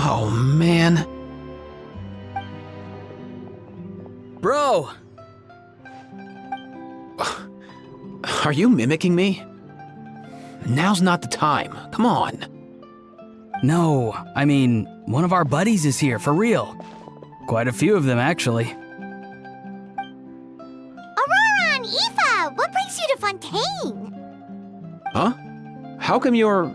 Oh, man. Bro! Are you mimicking me? Now's not the time. Come on. No, I mean, one of our buddies is here, for real. Quite a few of them, actually. Aurora and Aoife, what brings you to Fontaine? Huh? How come you're...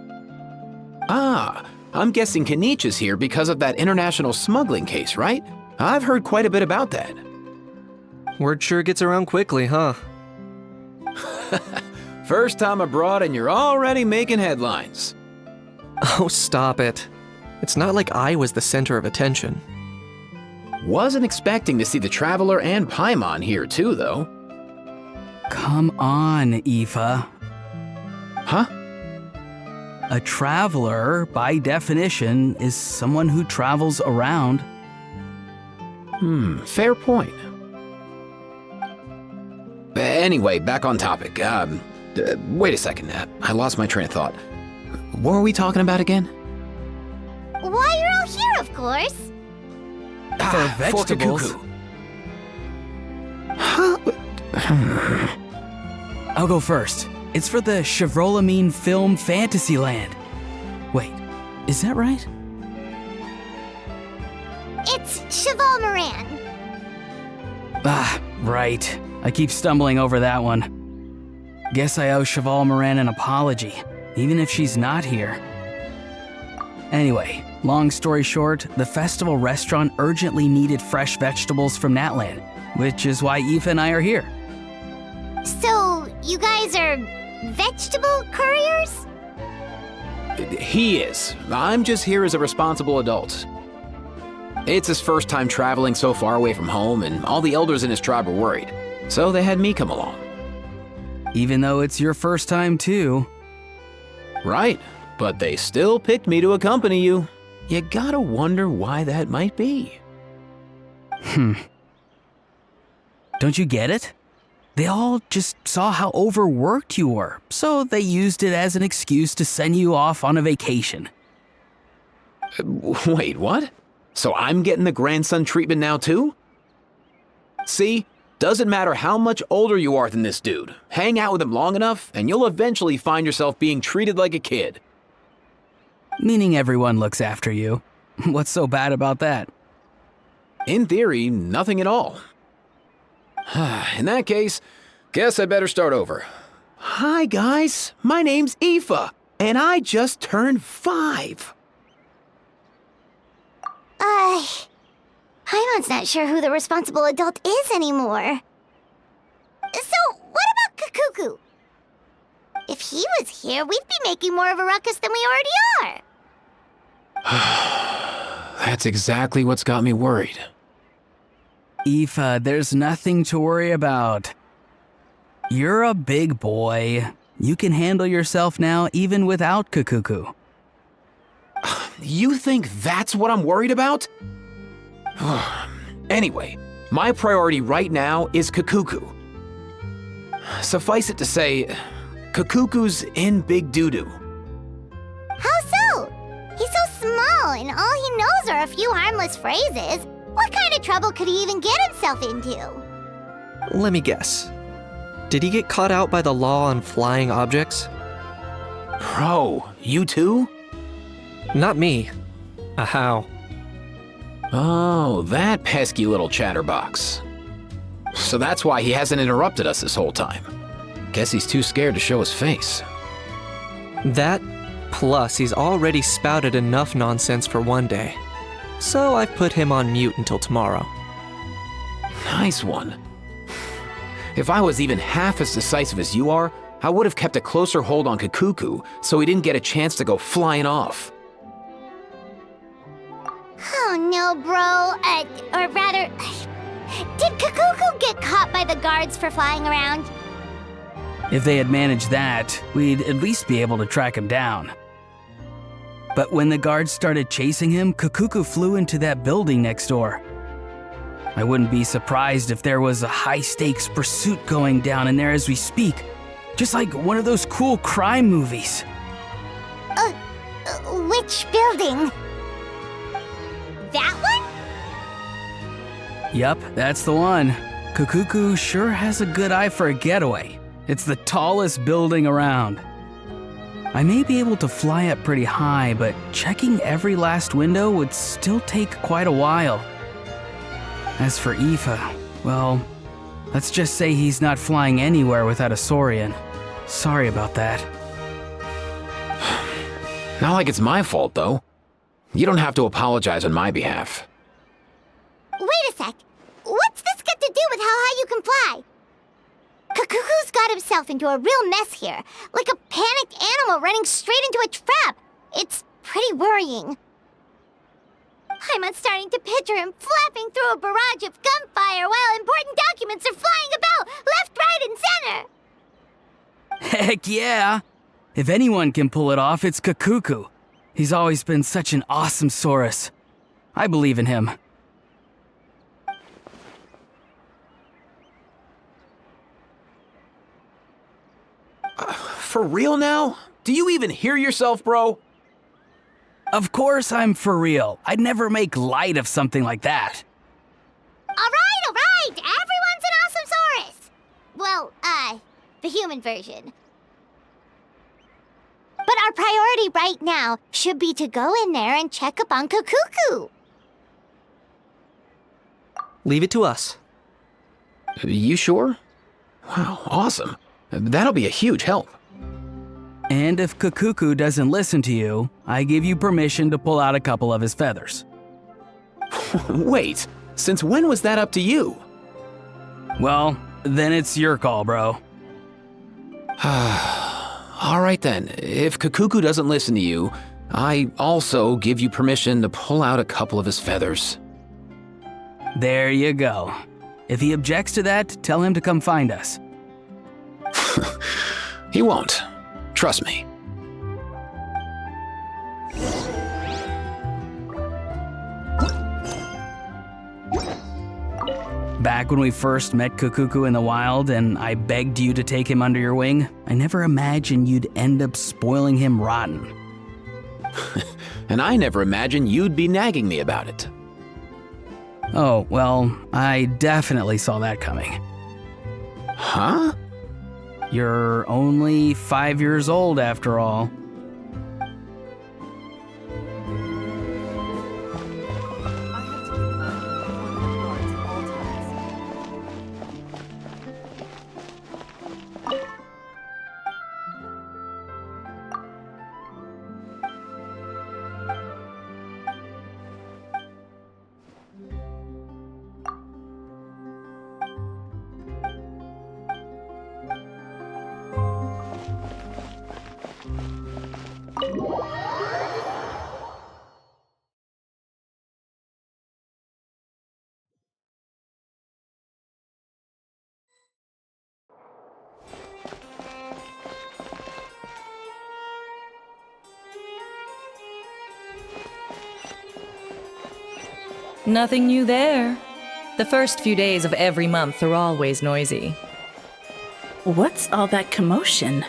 Ah, I'm guessing Kaniche is here because of that international smuggling case, right? I've heard quite a bit about that. Word sure gets around quickly, huh? First time abroad and you're already making headlines. Oh, stop it. It's not like I was the center of attention. Wasn't expecting to see the Traveler and Paimon here too, though. Come on, Aoife. Huh? A traveler, by definition, is someone who travels around. Fair point. Anyway, back on topic. Wait a second. I lost my train of thought. What were we talking about again? Why you're all here, of course. For vegetables. Kakuku. Huh? I'll go first. It's for the Chevrolamine Film Fantasyland. Wait, is that right? It's Cheval Moran. Ah, right. I keep stumbling over that one. Guess I owe Cheval Moran an apology, even if she's not here. Anyway, long story short, the festival restaurant urgently needed fresh vegetables from Natland, which is why Aoife and I are here. So, you guys are vegetable couriers? He is. I'm just here as a responsible adult. It's his first time traveling so far away from home, and all the elders in his tribe were worried. So they had me come along. Even though it's your first time too. Right, but they still picked me to accompany you. You gotta wonder why that might be. Don't you get it? They all just saw how overworked you were, so they used it as an excuse to send you off on a vacation. Wait, what? So I'm getting the grandson treatment now too? See? Doesn't matter how much older you are than this dude. Hang out with him long enough, and you'll eventually find yourself being treated like a kid. Meaning everyone looks after you. What's so bad about that? In theory, nothing at all. In that case, guess I better start over. Hi guys, my name's Aoife, and I just turned 5. Paimon's not sure who the responsible adult is anymore. So, what about Kakuku? If he was here, we'd be making more of a ruckus than we already are. That's exactly what's got me worried. Aoife, there's nothing to worry about. You're a big boy. You can handle yourself now even without Kakuku. You think that's what I'm worried about? Anyway, my priority right now is Kakuku. Suffice it to say, Kakuku's in big doo-doo. How so? He's so small, and all he knows are a few harmless phrases. What kind of trouble could he even get himself into? Let me guess. Did he get caught out by the law on flying objects? Bro, you too? Not me. How? Oh, that pesky little chatterbox. So that's why he hasn't interrupted us this whole time. Guess he's too scared to show his face. That, plus he's already spouted enough nonsense for one day. So I've put him on mute until tomorrow. Nice one. If I was even half as decisive as you are, I would have kept a closer hold on Kakuku so he didn't get a chance to go flying off. Oh no, bro. Or rather, did Kakuku get caught by the guards for flying around? If they had managed that, we'd at least be able to track him down. But when the guards started chasing him, Kakuku flew into that building next door. I wouldn't be surprised if there was a high-stakes pursuit going down in there as we speak, just like one of those cool crime movies. Which building? That one? Yup, that's the one. Kukuku sure has a good eye for a getaway. It's the tallest building around. I may be able to fly up pretty high, but checking every last window would still take quite a while. As for Aoife, well, let's just say he's not flying anywhere without a Saurian. Sorry about that. Not like it's my fault, though. You don't have to apologize on my behalf. Wait a sec. What's this got to do with how high you can fly? Kukuku's got himself into a real mess here, like a panicked animal running straight into a trap. It's pretty worrying. I'm starting to picture him flapping through a barrage of gunfire while important documents are flying about, left, right, and center. Heck yeah! If anyone can pull it off, it's Kukuku. He's always been such an awesome Saurus. I believe in him. For real now? Do you even hear yourself, bro? Of course I'm for real. I'd never make light of something like that. All right. Everyone's an awesome Saurus. Well, the human version. But our priority right now should be to go in there and check up on Kukuku. Leave it to us. You sure? Wow, awesome. That'll be a huge help. And if Kukuku doesn't listen to you, I give you permission to pull out a couple of his feathers. Wait, since when was that up to you? Well, then it's your call, bro. All right then, if Kukuku doesn't listen to you, I also give you permission to pull out a couple of his feathers. There you go. If he objects to that, tell him to come find us. He won't. Trust me. Back when we first met Kukuku in the wild and I begged you to take him under your wing, I never imagined you'd end up spoiling him rotten. And I never imagined you'd be nagging me about it. Oh, well, I definitely saw that coming. Huh? You're only 5 years old after all. Nothing new there. The first few days of every month are always noisy. What's all that commotion?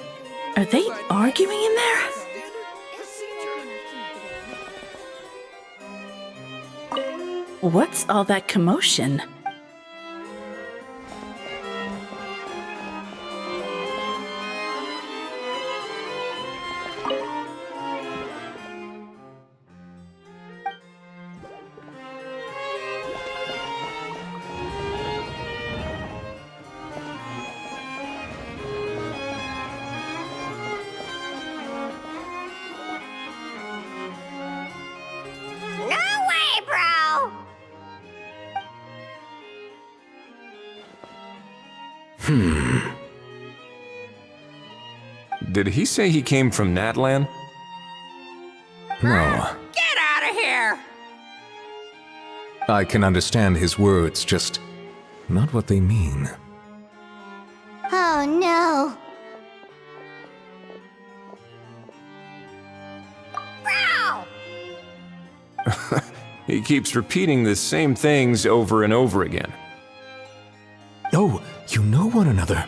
Are they arguing in there? What's all that commotion? Did he say he came from Natlan? No. Get out of here! I can understand his words, just not what they mean. Oh no. Bro! He keeps repeating the same things over and over again. Oh, you know one another.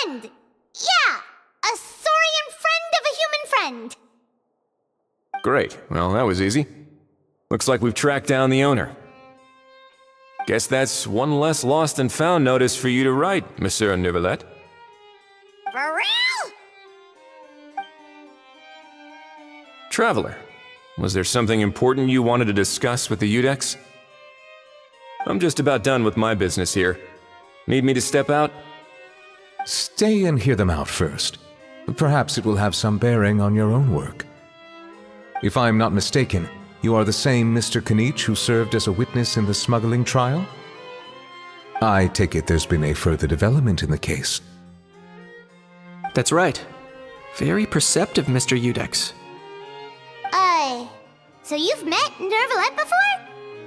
friend! Yeah, a saurian friend of a human friend. Great. Well, that was easy. Looks like we've tracked down the owner. Guess that's one less lost and found notice for you to write, Monsieur Neuvillette. For real? Traveler, was there something important you wanted to discuss with the Udex? I'm just about done with my business here. Need me to step out? Stay and hear them out first. Perhaps it will have some bearing on your own work. If I'm not mistaken, you are the same Mr. Kanich who served as a witness in the smuggling trial? I take it there's been a further development in the case. That's right. Very perceptive, Mr. Udex. So you've met Neuvillette before?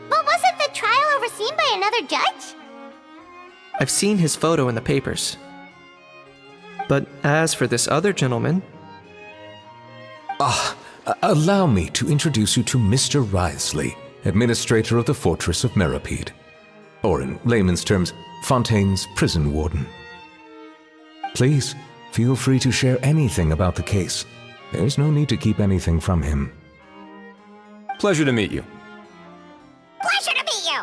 But wasn't the trial overseen by another judge? I've seen his photo in the papers. But as for this other gentleman... Allow me to introduce you to Mr. Wriothesley, administrator of the Fortress of Meripede. Or in layman's terms, Fontaine's prison warden. Please, feel free to share anything about the case. There's no need to keep anything from him. Pleasure to meet you. Pleasure to meet you!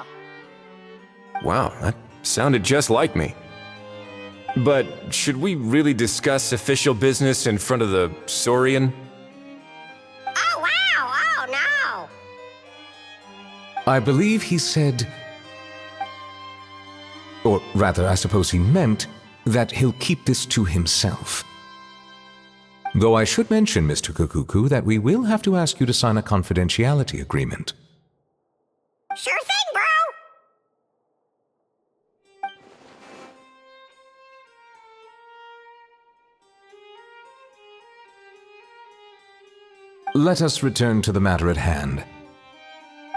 Wow, that sounded just like me. But should we really discuss official business in front of the Saurian? Oh, wow! Oh, no! I believe he said... Or rather, I suppose he meant that he'll keep this to himself. Though I should mention, Mr. Kukuku, that we will have to ask you to sign a confidentiality agreement. Sure thing, bro! Let us return to the matter at hand.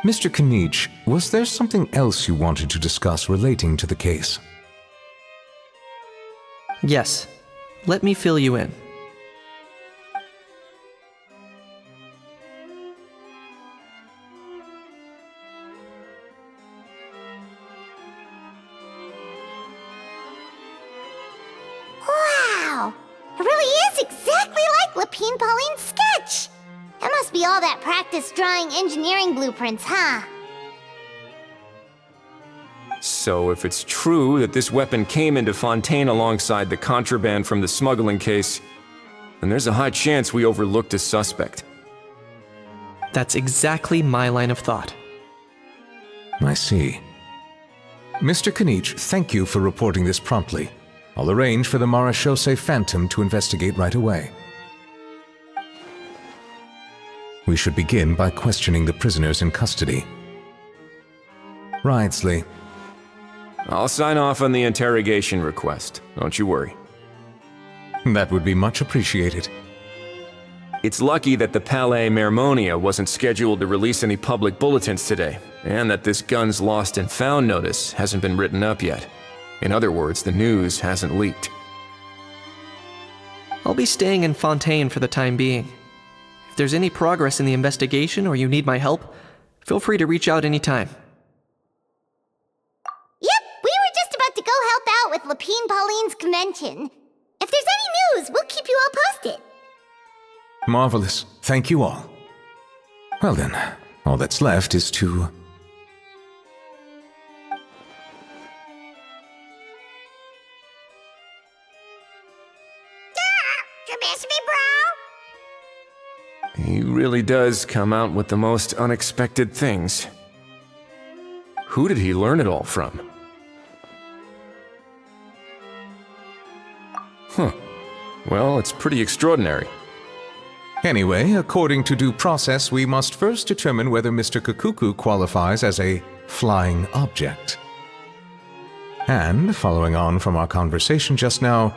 Mr. Kanich, was there something else you wanted to discuss relating to the case? Yes. Let me fill you in. Wow! It really is exactly like Lapine Pauline's sketch! That must be all that practice drawing engineering blueprints, huh? So if it's true that this weapon came into Fontaine alongside the contraband from the smuggling case, then there's a high chance we overlooked a suspect. That's exactly my line of thought. I see. Mr. Kanich, thank you for reporting this promptly. I'll arrange for the Marechaussee Phantom to investigate right away. We should begin by questioning the prisoners in custody. Wriothesley. I'll sign off on the interrogation request, don't you worry. That would be much appreciated. It's lucky that the Palais Mermonia wasn't scheduled to release any public bulletins today, and that this Guns Lost and Found notice hasn't been written up yet. In other words, the news hasn't leaked. I'll be staying in Fontaine for the time being. If there's any progress in the investigation or you need my help, feel free to reach out anytime. Yep, we were just about to go help out with Lapine Pauline's convention. If there's any news, we'll keep you all posted. Marvelous. Thank you all. Well then, all that's left is to... You miss me, bro? He really does come out with the most unexpected things. Who did he learn it all from? Huh. Well, it's pretty extraordinary. Anyway, according to due process, we must first determine whether Mr. Kukuku qualifies as a flying object. And, following on from our conversation just now,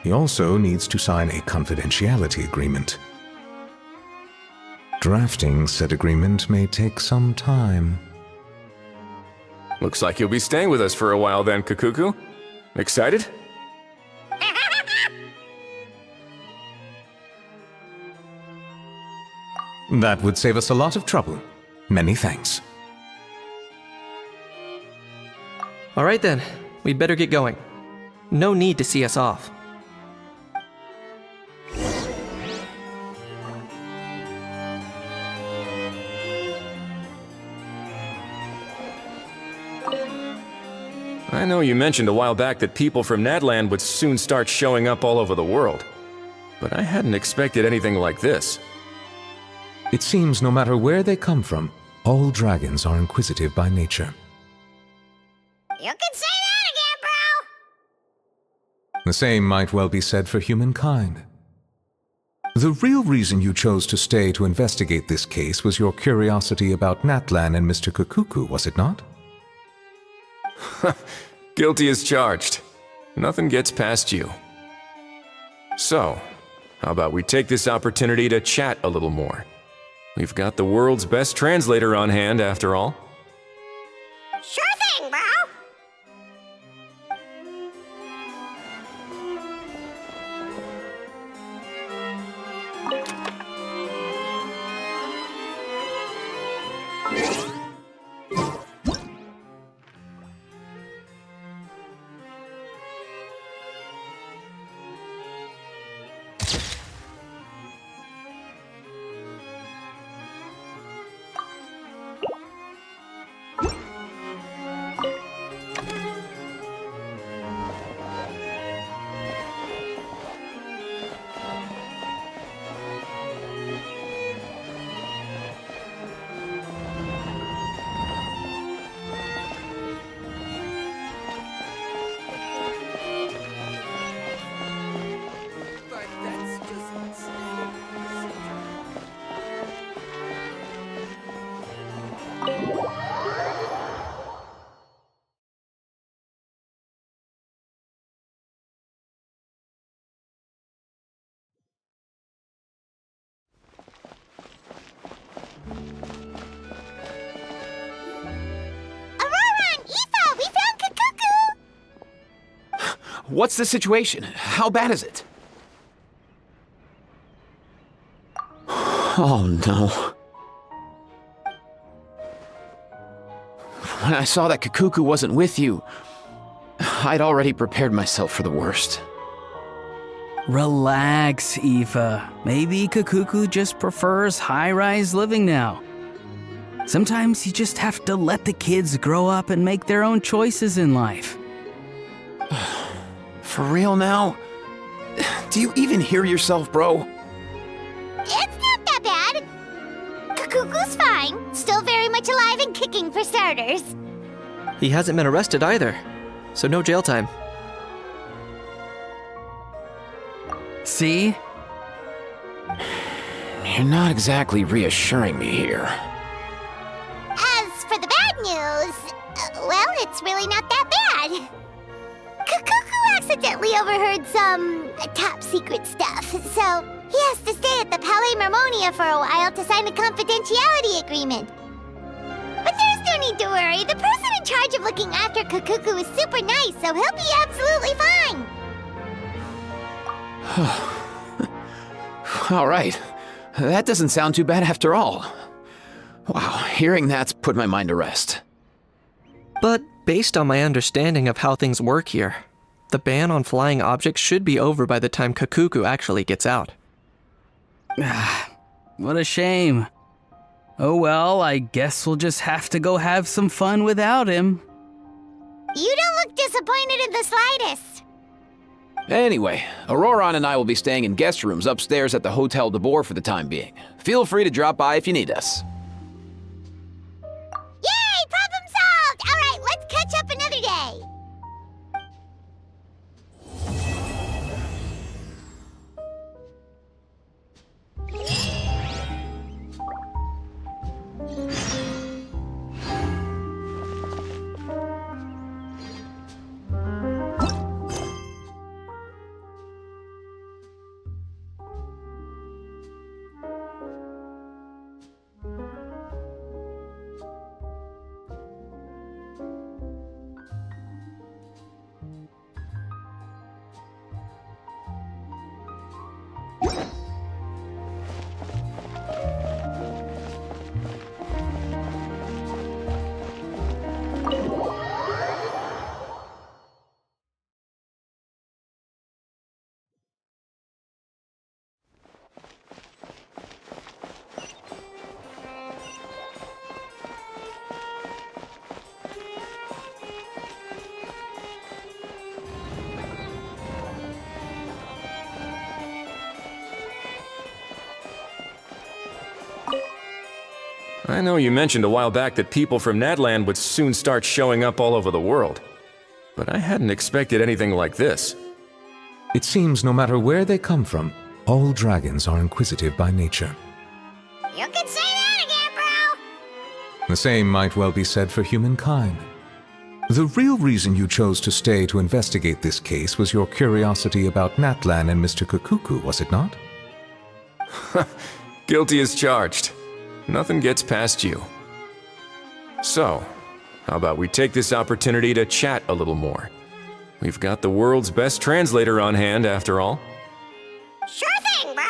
he also needs to sign a confidentiality agreement. Drafting said agreement may take some time. Looks like you'll be staying with us for a while then, Kukuku. Excited? That would save us a lot of trouble. Many thanks. Alright then, we'd better get going. No need to see us off. I know you mentioned a while back that people from Nadland would soon start showing up all over the world, but I hadn't expected anything like this. It seems no matter where they come from, all dragons are inquisitive by nature. You can say that again, bro! The same might well be said for humankind. The real reason you chose to stay to investigate this case was your curiosity about Natlan and Mr. Kukuku, was it not? Guilty as charged. Nothing gets past you. So, how about we take this opportunity to chat a little more? We've got the world's best translator on hand, after all. Sure thing, bro! What's the situation? How bad is it? Oh no. When I saw that Kukuku wasn't with you, I'd already prepared myself for the worst. Relax, Aoife. Maybe Kukuku just prefers high-rise living now. Sometimes you just have to let the kids grow up and make their own choices in life. For real now? Do you even hear yourself, bro? It's not that bad. Kukuku's fine. Still very much alive and kicking for starters. He hasn't been arrested either, so no jail time. See? You're not exactly reassuring me here. As for the bad news, well, it's really not that bad. Kukuku accidentally overheard some top-secret stuff, so he has to stay at the Palais Mermonia for a while to sign a confidentiality agreement. But there's no need to worry. The person in charge of looking after Kukuku is super nice, so he'll be absolutely fine. All right. That doesn't sound too bad after all. Wow, hearing that's put my mind to rest. But based on my understanding of how things work here, the ban on flying objects should be over by the time Kukuku actually gets out. What a shame. Oh well, I guess we'll just have to go have some fun without him. You don't look disappointed in the slightest. Anyway, Auroron and I will be staying in guest rooms upstairs at the Hotel de Boer for the time being. Feel free to drop by if you need us. Yay! Problem solved! All right, let's catch up another day. I know you mentioned a while back that people from Natland would soon start showing up all over the world, but I hadn't expected anything like this. It seems no matter where they come from, all dragons are inquisitive by nature. You can say that again, bro! The same might well be said for humankind. The real reason you chose to stay to investigate this case was your curiosity about Natlan and Mr. Kukuku, was it not? Guilty as charged. Nothing gets past you. So, how about we take this opportunity to chat a little more? We've got the world's best translator on hand, after all. Sure thing, bro!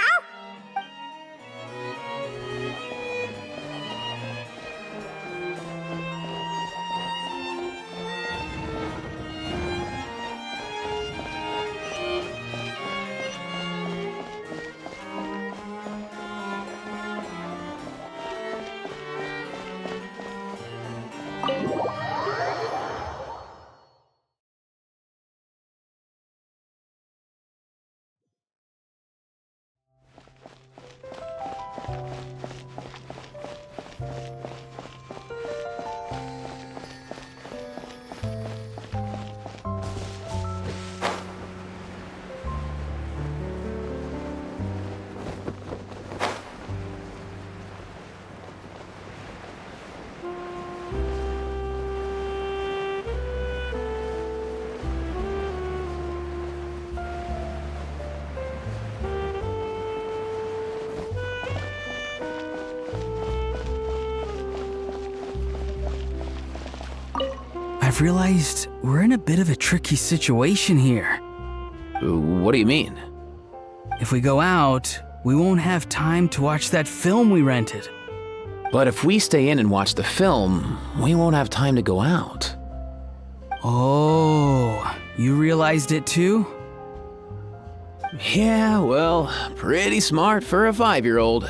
I've realized we're in a bit of a tricky situation here. What do you mean? If we go out, we won't have time to watch that film we rented. But if we stay in and watch the film, we won't have time to go out. Oh, you realized it too? Yeah, well, pretty smart for a 5-year-old.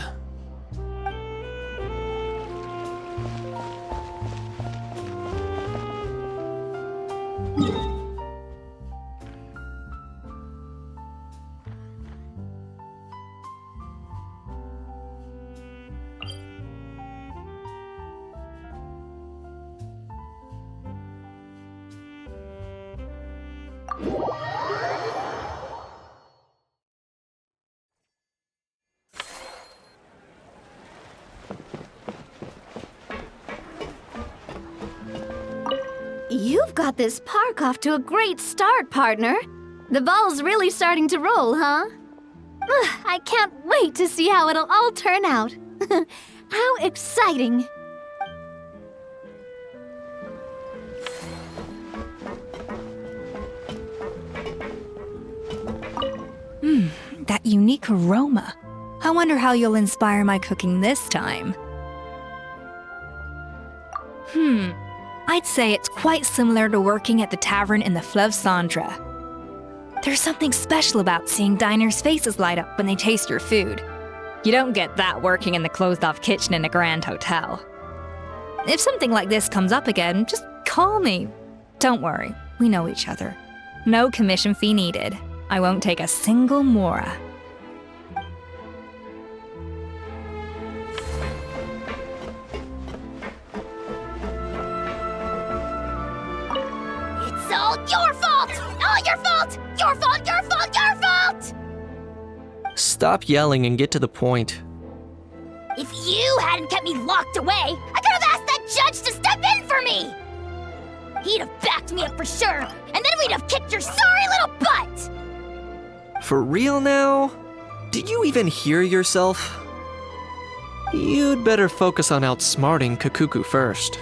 You've got this park off to a great start, partner. The ball's really starting to roll, huh? I can't wait to see how it'll all turn out. How exciting! That unique aroma. I wonder how you'll inspire my cooking this time. I'd say it's quite similar to working at the tavern in the Fleuve Cendre. There's something special about seeing diners' faces light up when they taste your food. You don't get that working in the closed-off kitchen in a grand hotel. If something like this comes up again, just call me. Don't worry, we know each other. No commission fee needed. I won't take a single mora. It's all your fault! All your fault! Your fault, your fault, your fault! Stop yelling and get to the point. If you hadn't kept me locked away, I could have asked that judge to step in for me! He'd have backed me up for sure, and then we'd have kicked your sorry little butt! For real now? Did you even hear yourself? You'd better focus on outsmarting Kukuku first.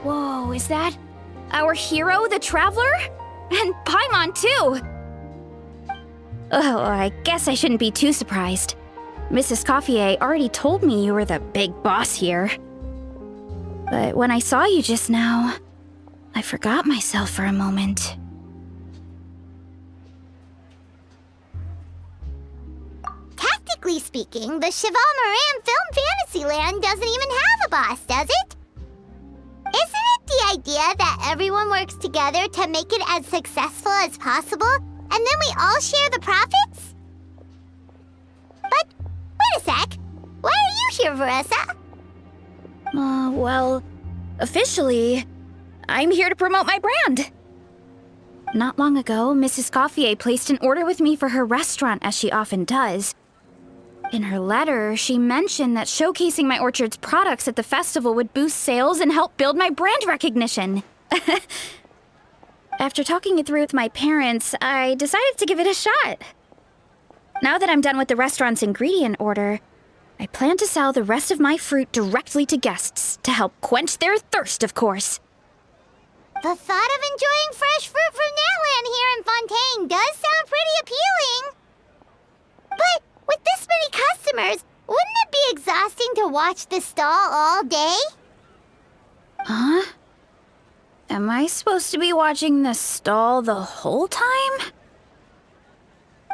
Whoa, is that our hero, the Traveler? And Paimon, too! Oh, I guess I shouldn't be too surprised. Mrs. Coiffier already told me you were the big boss here. But when I saw you just now, I forgot myself for a moment. Technically speaking, the Cheval Moran Film Fantasyland doesn't even have a boss, does it? Isn't it the idea that everyone works together to make it as successful as possible, and then we all share the profits? But, wait a sec. Why are you here, Veressa? Well, officially, I'm here to promote my brand. Not long ago, Mrs. Coiffier placed an order with me for her restaurant, as she often does. In her letter, she mentioned that showcasing my orchard's products at the festival would boost sales and help build my brand recognition. After talking it through with my parents, I decided to give it a shot. Now that I'm done with the restaurant's ingredient order, I plan to sell the rest of my fruit directly to guests to help quench their thirst, of course. The thought of enjoying fresh fruit from Natland here in Fontaine does sound pretty appealing. But with this many customers, wouldn't it be exhausting to watch the stall all day? Huh? Am I supposed to be watching the stall the whole time?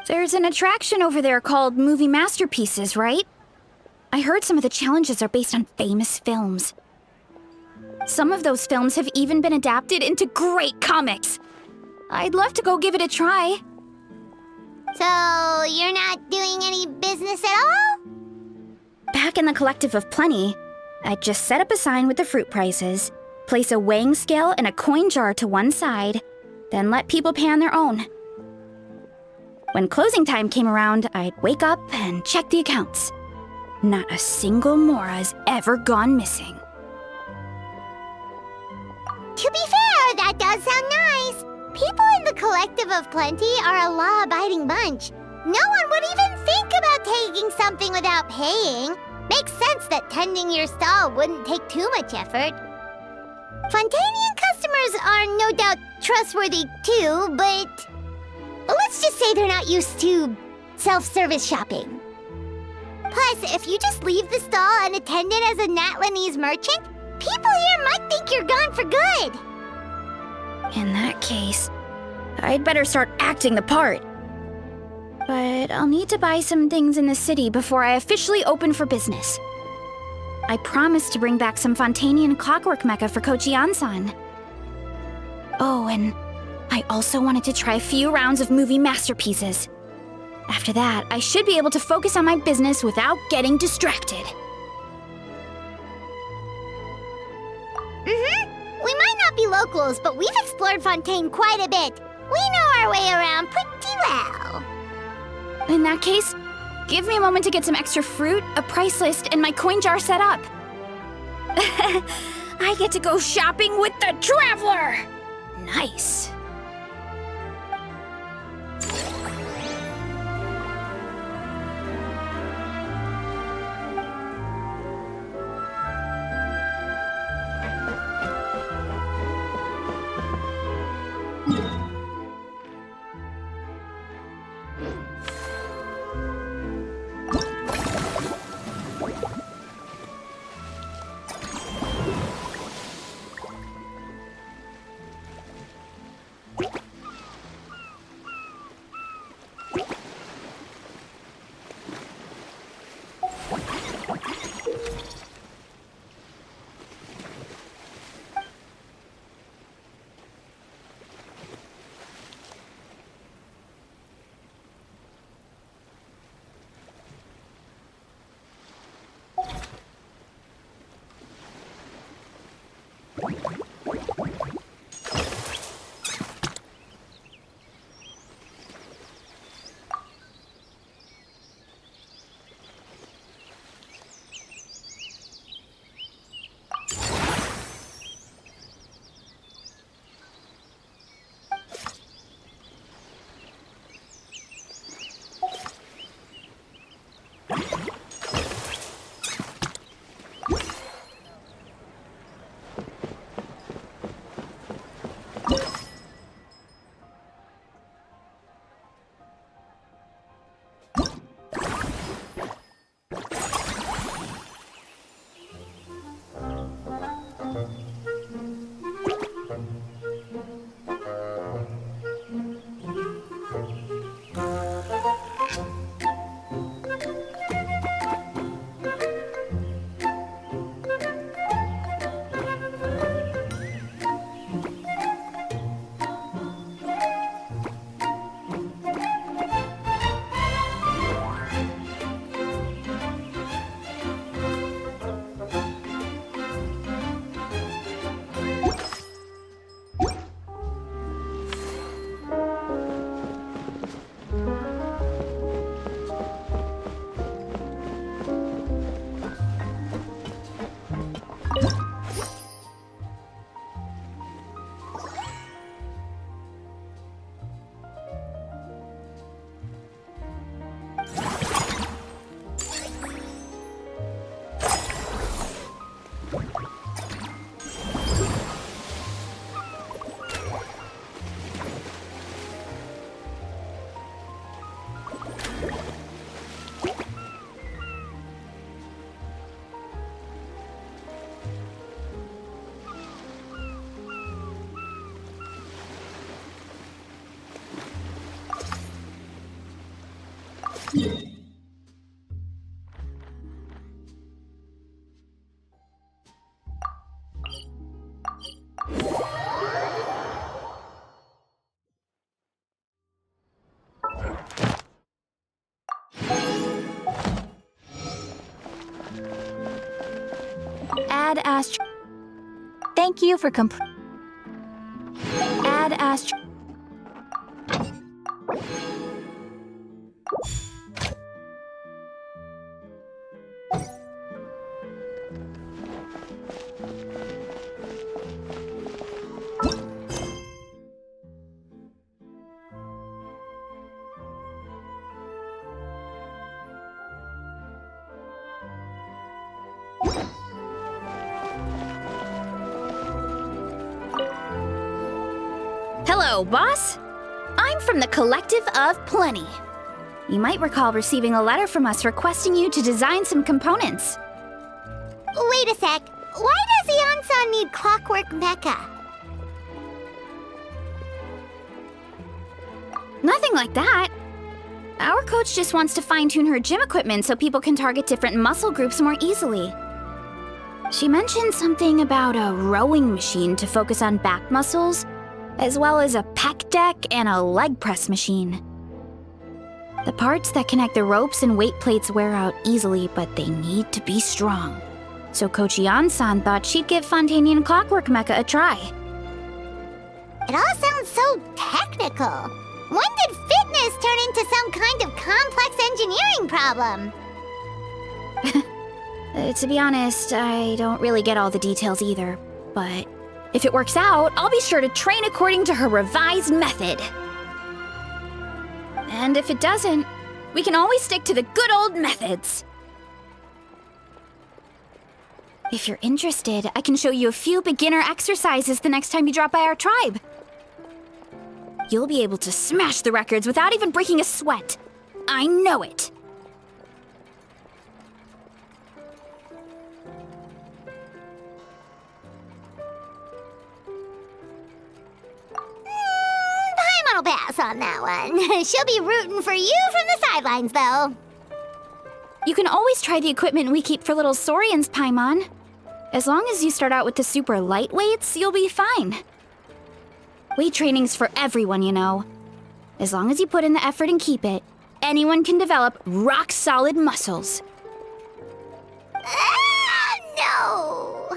There's an attraction over there called Movie Masterpieces, right? I heard some of the challenges are based on famous films. Some of those films have even been adapted into great comics. I'd love to go give it a try. So, you're not doing any business at all? Back in the Collective of Plenty, I'd just set up a sign with the fruit prices, place a weighing scale and a coin jar to one side, then let people pay on their own. When closing time came around, I'd wake up and check the accounts. Not a single Mora's ever gone missing. To be fair, that does sound nice. People in the Collective of Plenty are a law-abiding bunch. No one would even think about taking something without paying. Makes sense that tending your stall wouldn't take too much effort. Fontainian customers are no doubt trustworthy too, but let's just say they're not used to self-service shopping. Plus, if you just leave the stall unattended as a Natlanese merchant, people here might think you're gone for good. In that case, I'd better start acting the part. But I'll need to buy some things in the city before I officially open for business. I promised to bring back some Fontainian clockwork mecha for Kochi-san. Oh, and I also wanted to try a few rounds of movie masterpieces. After that, I should be able to focus on my business without getting distracted. We might not be locals, but we've explored Fontaine quite a bit. We know our way around pretty well. In that case, give me a moment to get some extra fruit, a price list, and my coin jar set up. I get to go shopping with the Traveler! Nice. Add Astro. Thank you for Add Astro. Hello, boss. I'm from the Collective of Plenty. You might recall receiving a letter from us requesting you to design some components. Wait a sec. Why does Iansan need Clockwork Mecha? Nothing like that. Our coach just wants to fine-tune her gym equipment so people can target different muscle groups more easily. She mentioned something about a rowing machine to focus on back muscles, as well as a pec deck and a leg press machine. The parts that connect the ropes and weight plates wear out easily, but they need to be strong. So Coach Yan-san thought she'd give Fontainian Clockwork Mecha a try. It all sounds so technical. When did fitness turn into some kind of complex engineering problem? To be honest, I don't really get all the details either. But if it works out, I'll be sure to train according to her revised method. And if it doesn't, we can always stick to the good old methods. If you're interested, I can show you a few beginner exercises the next time you drop by our tribe. You'll be able to smash the records without even breaking a sweat. I know it. Paimon will pass on that one. She'll be rooting for you from the sidelines, though. You can always try the equipment we keep for little Saurians, Paimon. As long as you start out with the super lightweights, you'll be fine. Weight training's for everyone, you know. As long as you put in the effort and keep it, anyone can develop rock-solid muscles. No!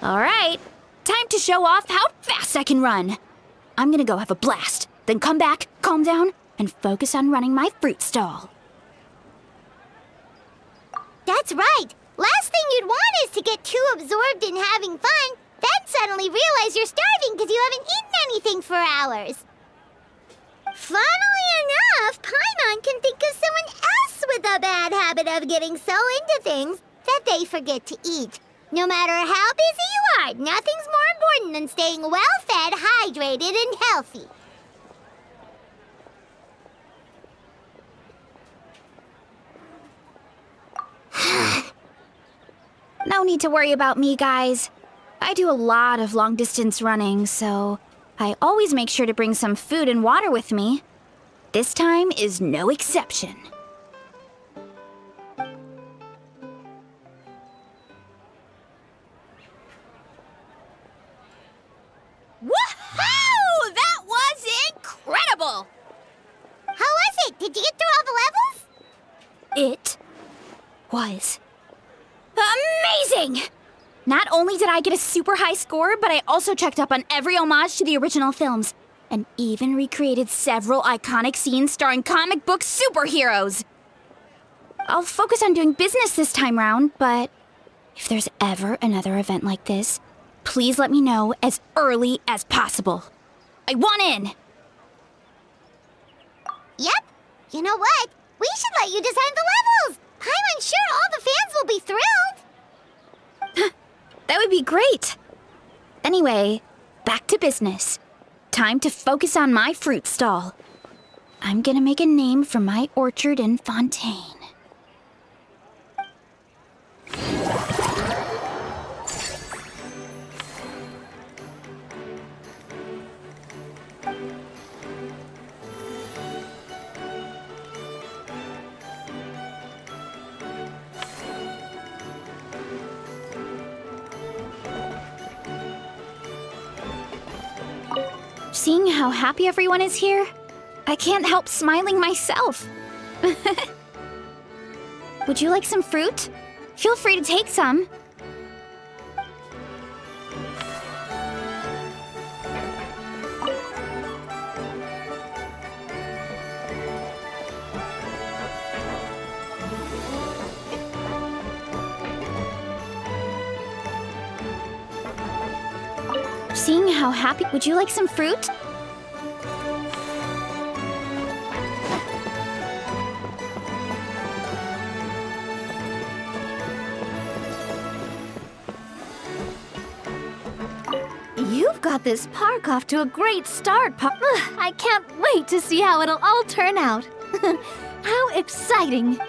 All right, time to show off how fast I can run. I'm gonna go have a blast, then come back, calm down, and focus on running my fruit stall. That's right. Last thing you'd want is to get too absorbed in having fun, then suddenly realize you're starving because you haven't eaten anything for hours. Funnily enough, Paimon can think of someone else with a bad habit of getting so into things that they forget to eat. No matter how busy you are, nothing's more important than staying well-fed, hydrated, and healthy. No need to worry about me, guys. I do a lot of long-distance running, so I always make sure to bring some food and water with me. This time is no exception. Woohoo! That was incredible! How was it? Did you get through all the levels? It was amazing! Not only did I get a super high score, but I also checked up on every homage to the original films, and even recreated several iconic scenes starring comic book superheroes. I'll focus on doing business this time round, but if there's ever another event like this, please let me know as early as possible. I want in! Yep. You know what? We should let you design the levels! I'm sure all the fans will be thrilled! That would be great! Anyway, back to business. Time to focus on my fruit stall. I'm gonna make a name for my orchard in Fontaine. Seeing how happy everyone is here, I can't help smiling myself. Would you like some fruit? Feel free to take some. Seeing how happy, would you like some fruit? You've got this park off to a great start, I can't wait to see how it'll all turn out. How exciting!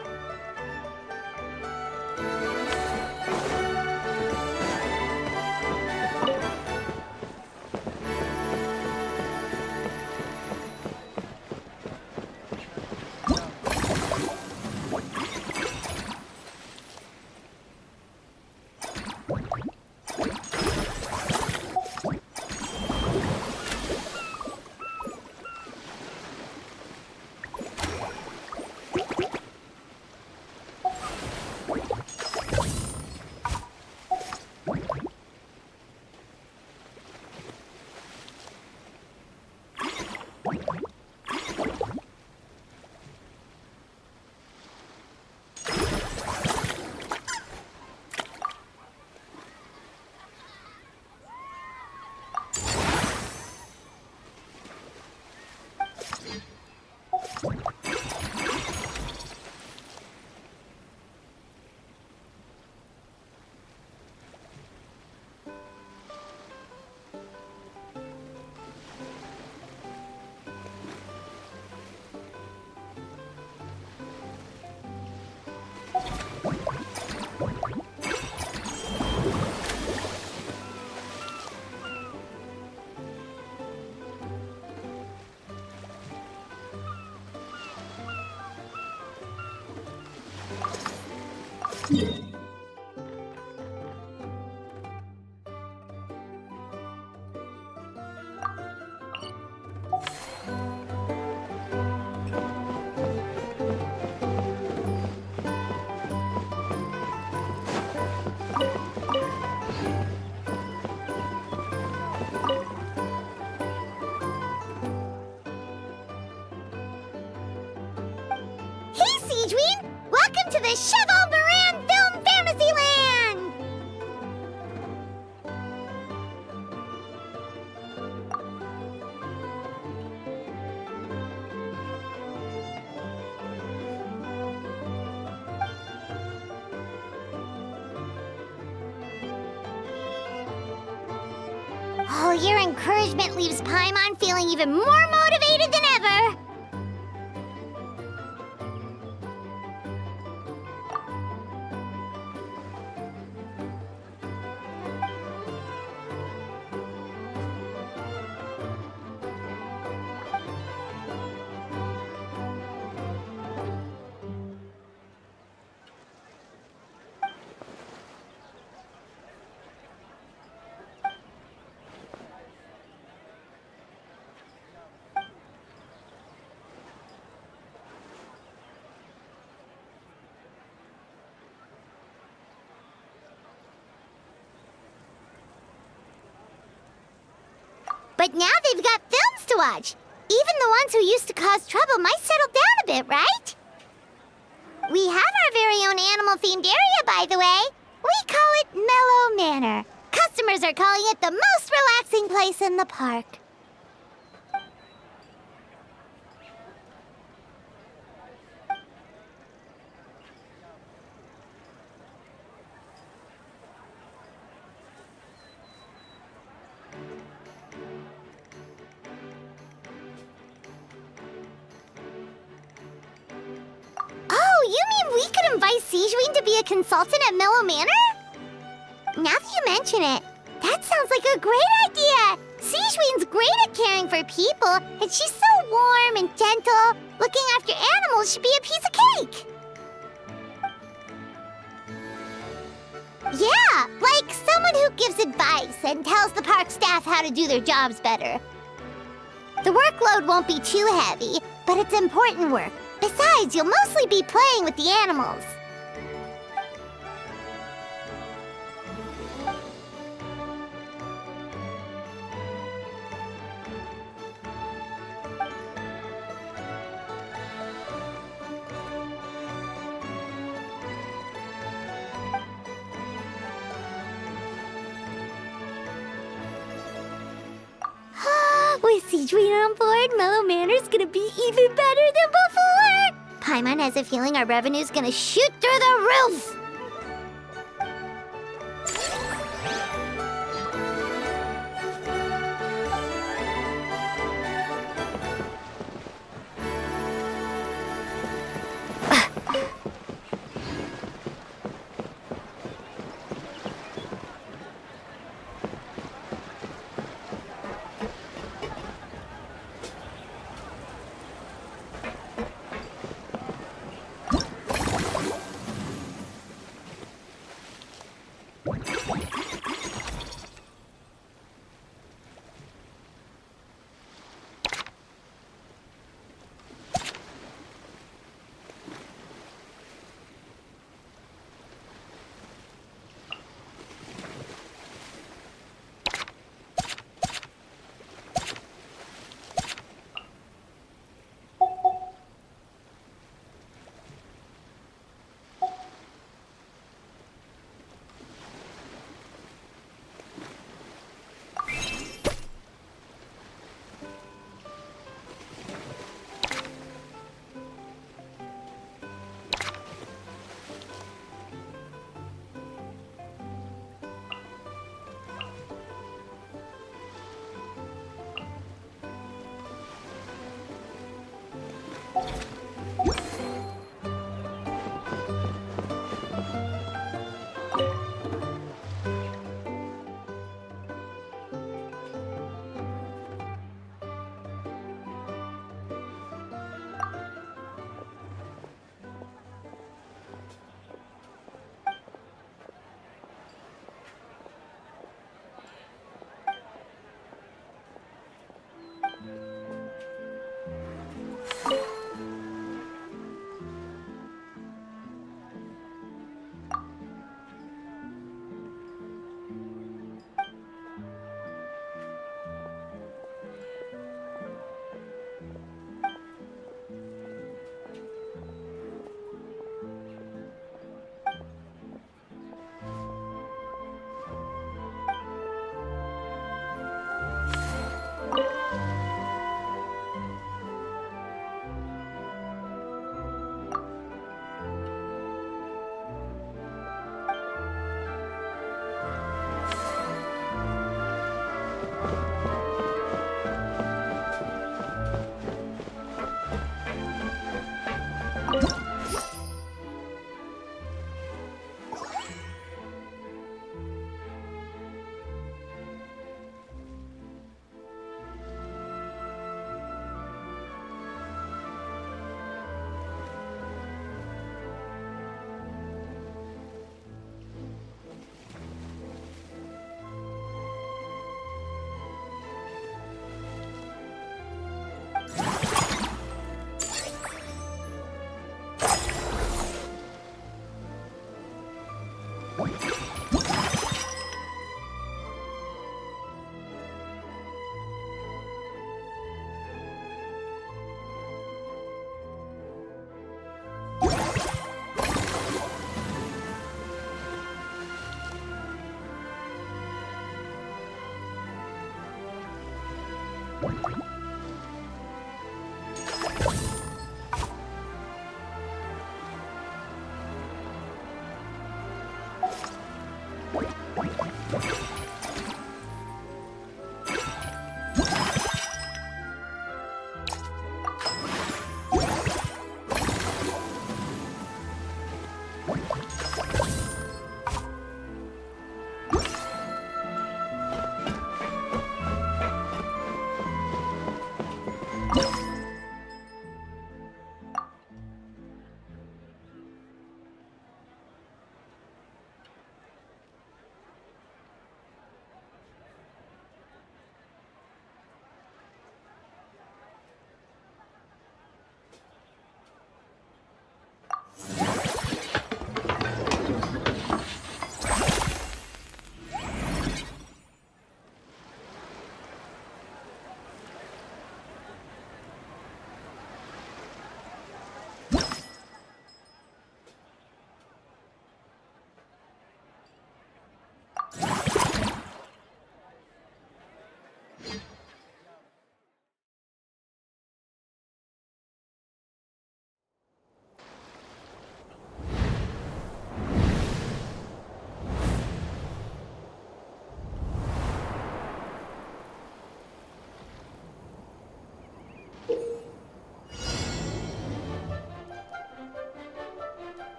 Cheval Moran Film Fantasyland! Oh, your encouragement leaves Paimon feeling even more motivated than ever. But now they've got films to watch. Even the ones who used to cause trouble might settle down a bit, right? We have our very own animal-themed area, by the way. We call it Mellow Manor. Customers are calling it the most relaxing place in the park. We could invite Sigewin to be a consultant at Mellow Manor? Now that you mention it, that sounds like a great idea! Sigewin's great at caring for people, and she's so warm and gentle. Looking after animals should be a piece of cake! Yeah, like someone who gives advice and tells the park staff how to do their jobs better. The workload won't be too heavy, but it's important work. Besides, you'll mostly be playing with the animals. With Sigewin on board, Mellow Manor's gonna be even better than before! Paimon has a feeling our revenue's gonna shoot through the roof!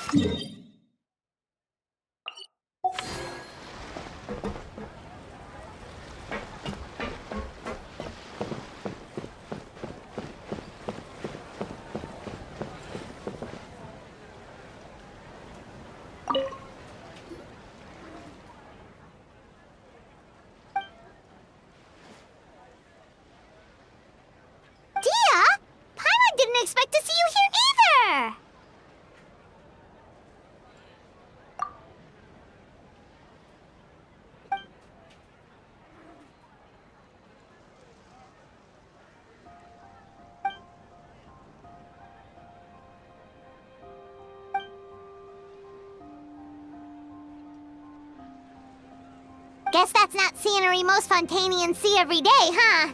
Dia? Paimon didn't expect to see you here either! Guess that's not scenery most Fontanians see every day, huh?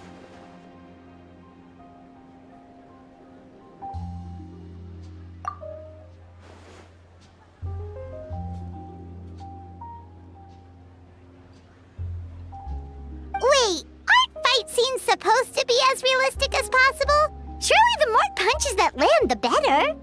Wait, aren't fight scenes supposed to be as realistic as possible? Surely the more punches that land, the better.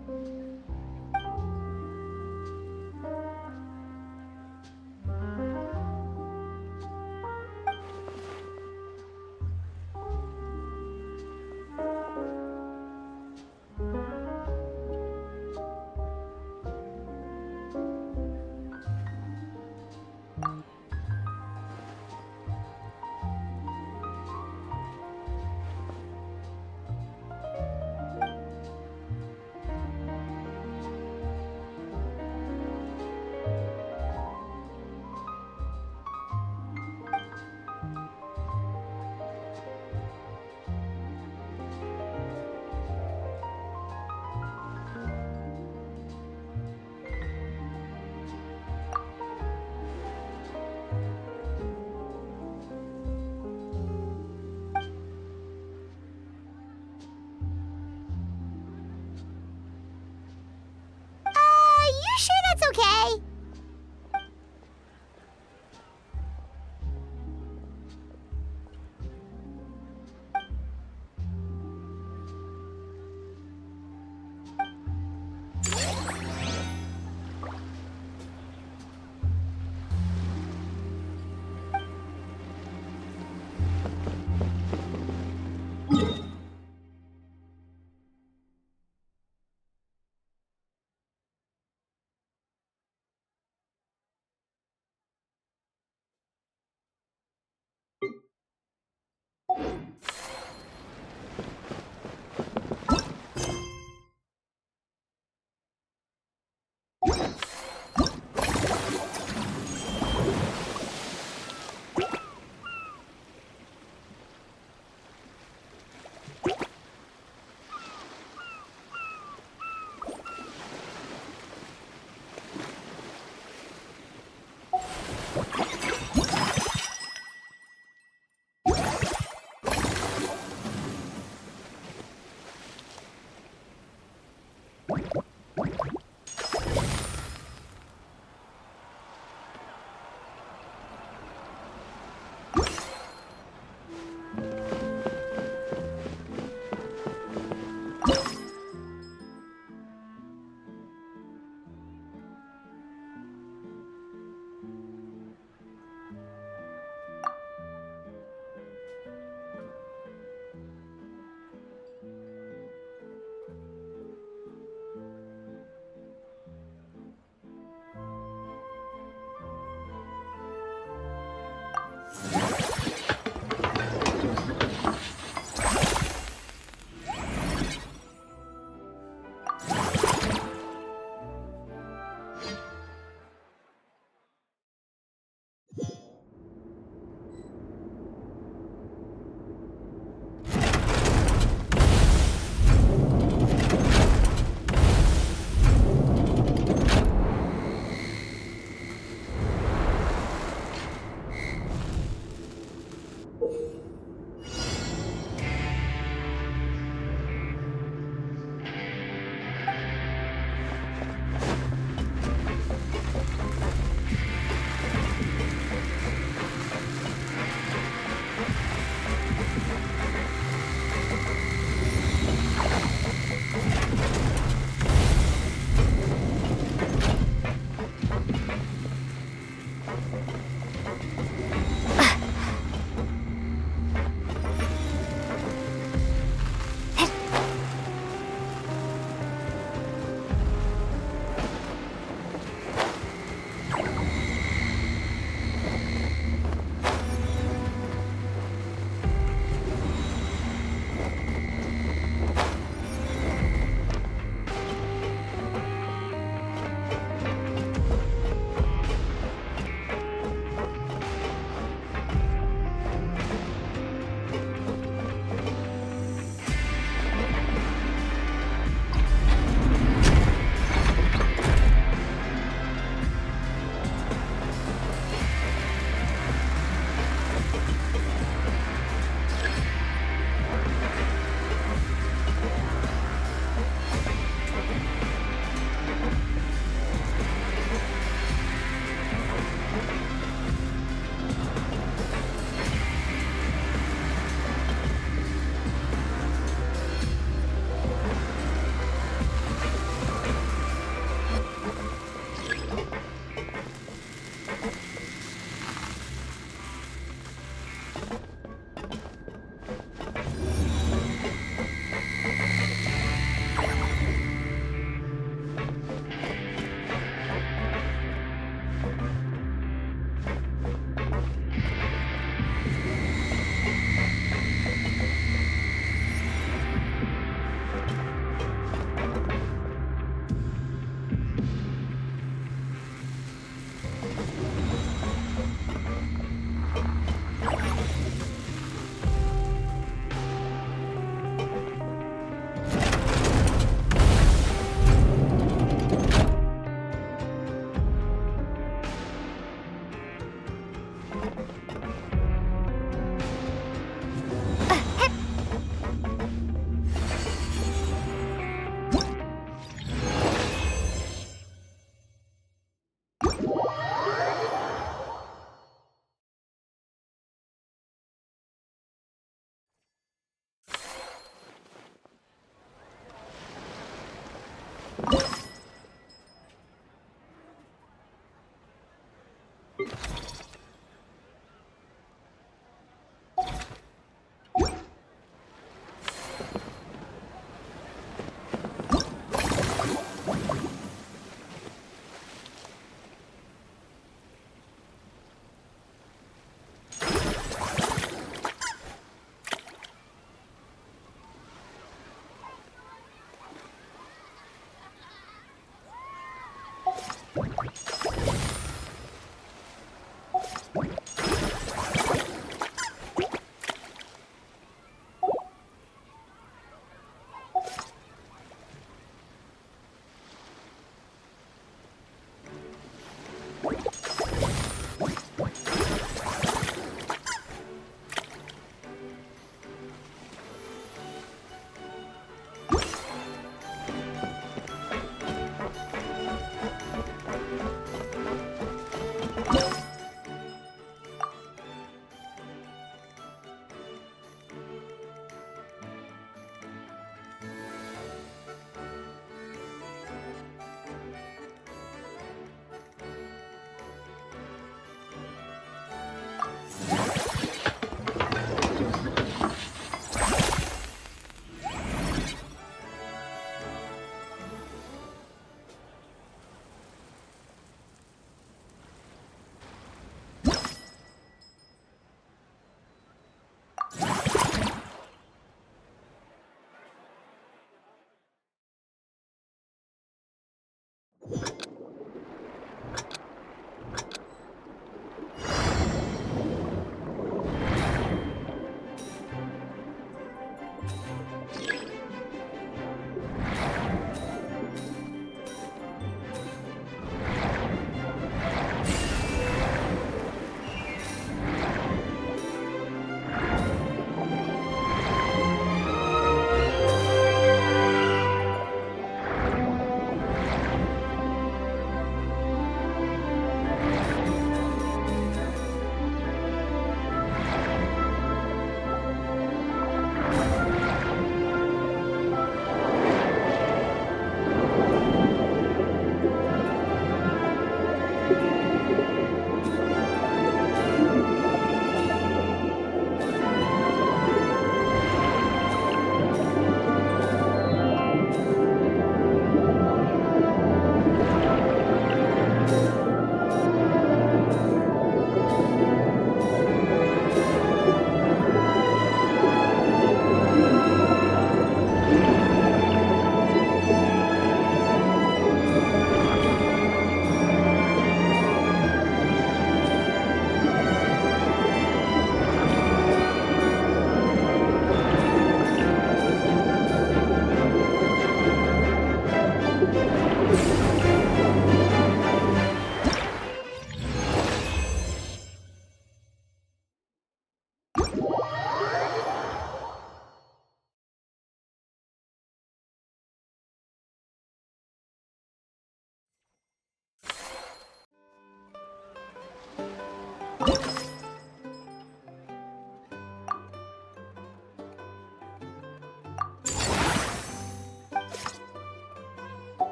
You sure that's okay?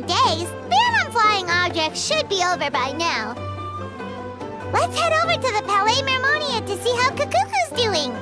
days, ban on flying objects should be over by now. Let's head over to the Palais Mermonia to see how Kakuku's doing.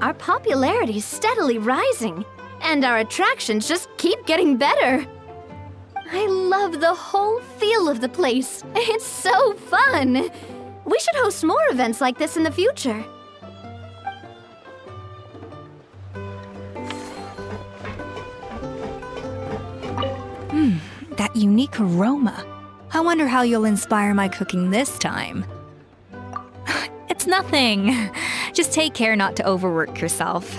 Our popularity's steadily rising, and our attractions just keep getting better. I love the whole feel of the place. It's so fun. We should host more events like this in the future. That unique aroma. I wonder how you'll inspire my cooking this time. It's nothing. Just take care not to overwork yourself.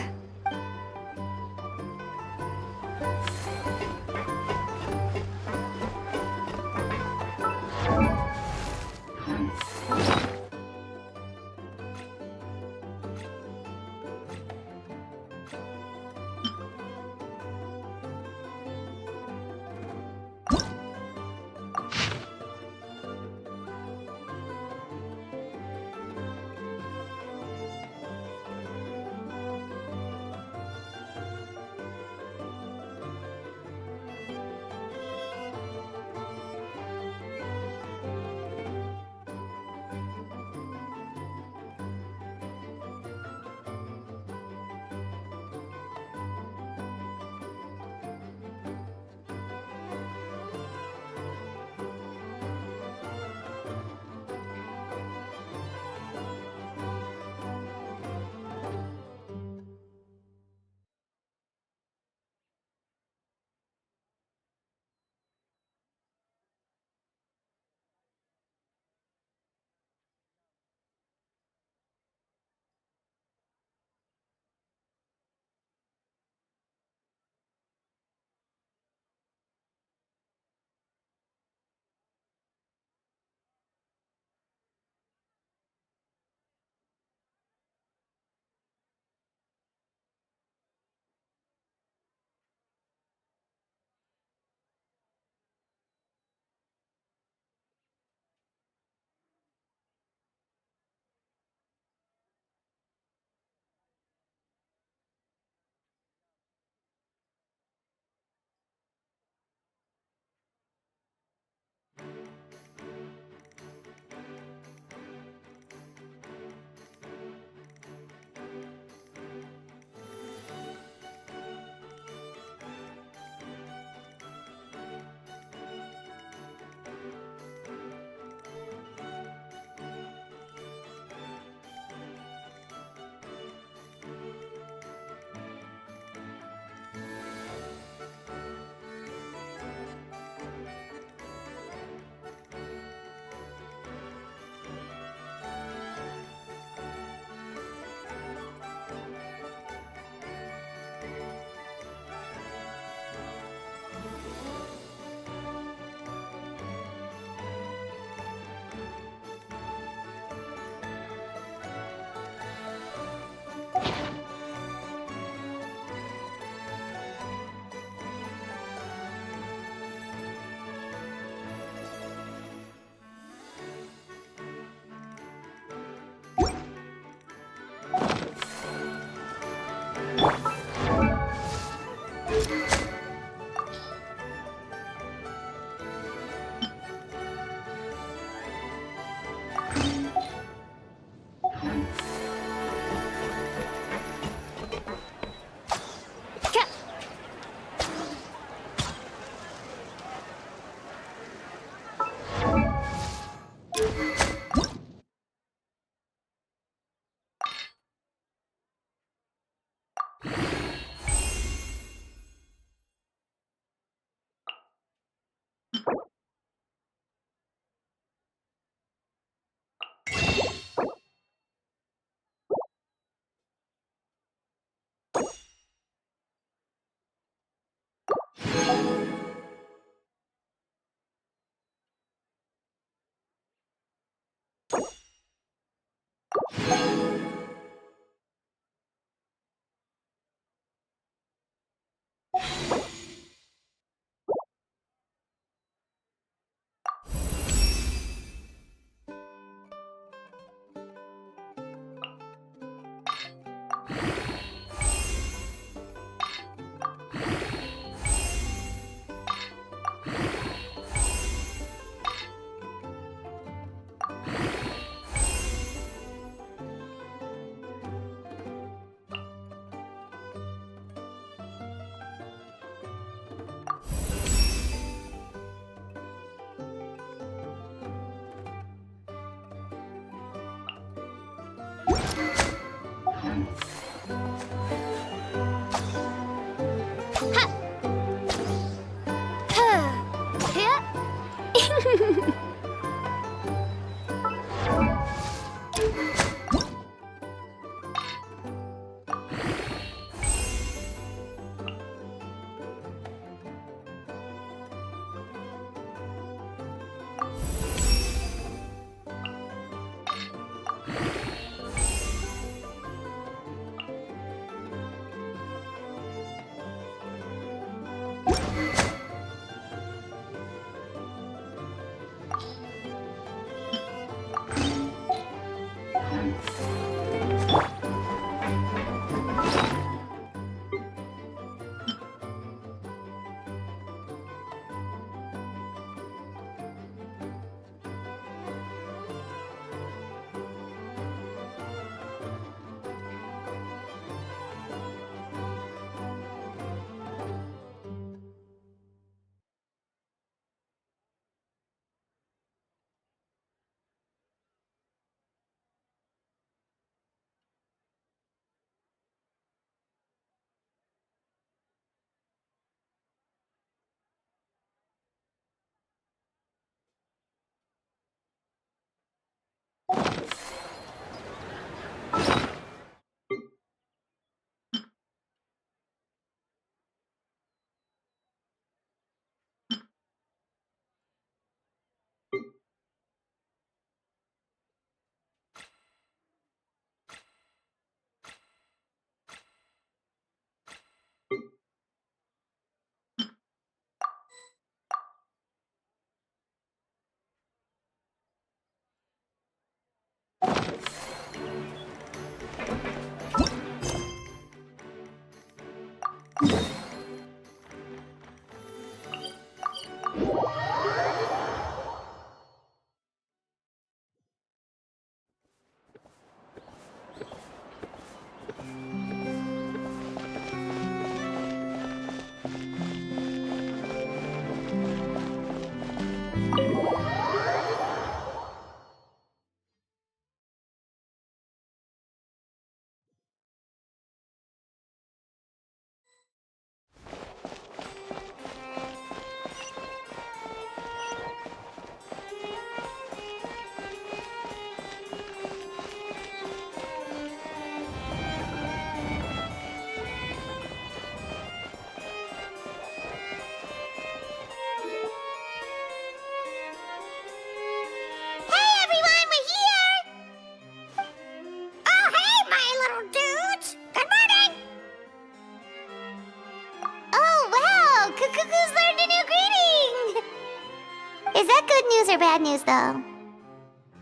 Bad news, though.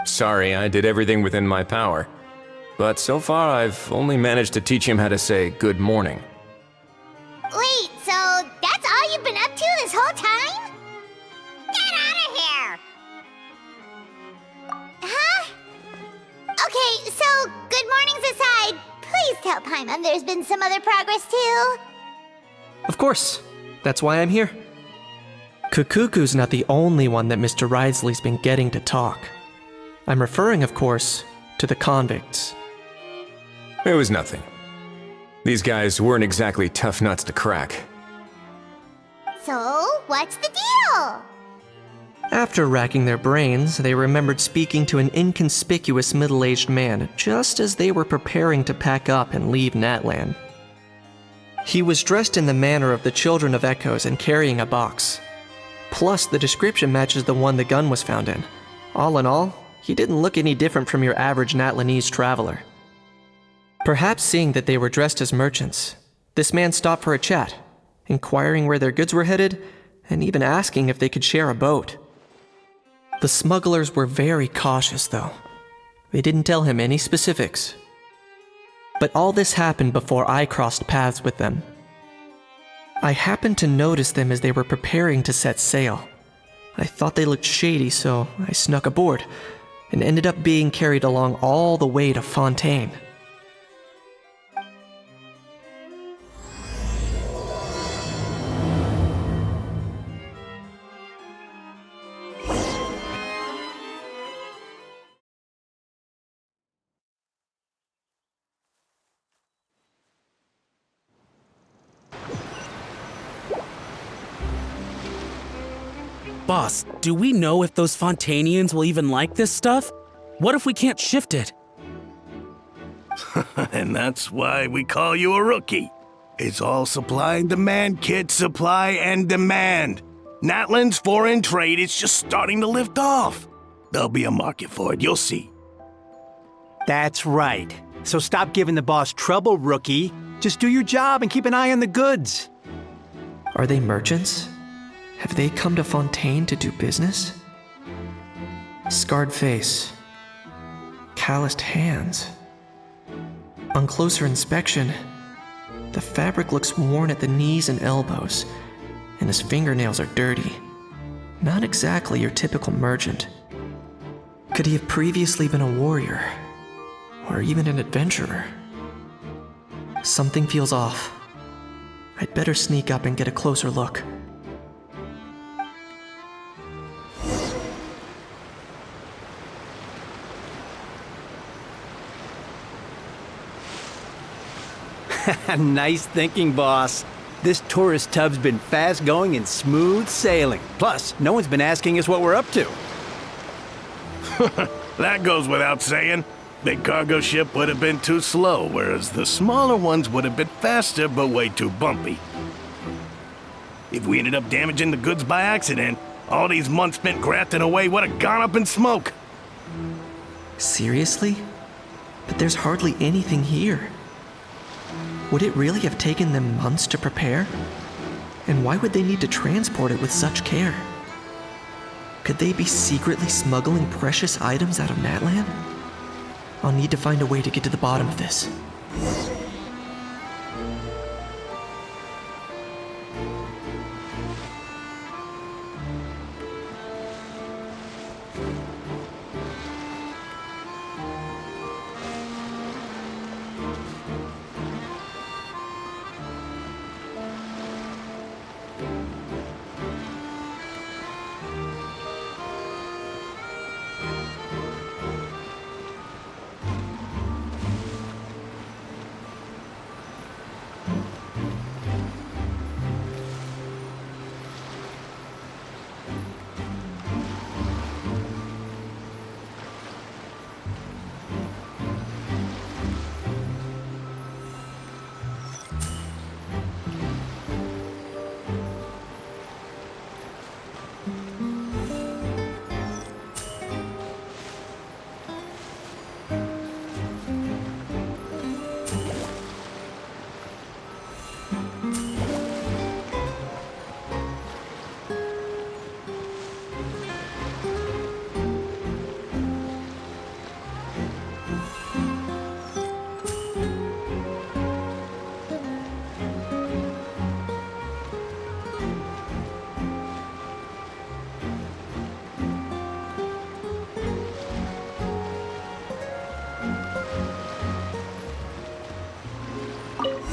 Sorry, I did everything within my power. But so far, I've only managed to teach him how to say good morning. Wait, so that's all you've been up to this whole time? Get out of here! Huh? Okay, so good mornings aside, please tell Paimon there's been some other progress too. Of course. That's why I'm here. Kukuku's not the only one that Mr. Wriothesley's been getting to talk. I'm referring, of course, to the convicts. It was nothing. These guys weren't exactly tough nuts to crack. So, what's the deal? After racking their brains, they remembered speaking to an inconspicuous middle-aged man just as they were preparing to pack up and leave Natlan. He was dressed in the manner of the Children of Echoes and carrying a box. Plus, the description matches the one the gun was found in. All in all, he didn't look any different from your average Natlanese traveler. Perhaps seeing that they were dressed as merchants, this man stopped for a chat, inquiring where their goods were headed, and even asking if they could share a boat. The smugglers were very cautious, though. They didn't tell him any specifics. But all this happened before I crossed paths with them. I happened to notice them as they were preparing to set sail. I thought they looked shady, so I snuck aboard, and ended up being carried along all the way to Fontaine. Boss, do we know if those Fontanians will even like this stuff? What if we can't shift it? And that's why we call you a rookie. It's all supply and demand, kid. Supply and demand. Natlan's foreign trade is just starting to lift off. There'll be a market for it, you'll see. That's right. So stop giving the boss trouble, rookie. Just do your job and keep an eye on the goods. Are they merchants? Have they come to Fontaine to do business? Scarred face. Calloused hands. On closer inspection, the fabric looks worn at the knees and elbows, and his fingernails are dirty. Not exactly your typical merchant. Could he have previously been a warrior? Or even an adventurer? Something feels off. I'd better sneak up and get a closer look. Nice thinking, boss. This tourist tub's been fast-going and smooth sailing. Plus, no one's been asking us what we're up to. That goes without saying. Big cargo ship would have been too slow, whereas the smaller ones would have been faster but way too bumpy. If we ended up damaging the goods by accident, all these months spent grafting away would have gone up in smoke. Seriously? But there's hardly anything here. Would it really have taken them months to prepare? And why would they need to transport it with such care? Could they be secretly smuggling precious items out of Natlan? I'll need to find a way to get to the bottom of this.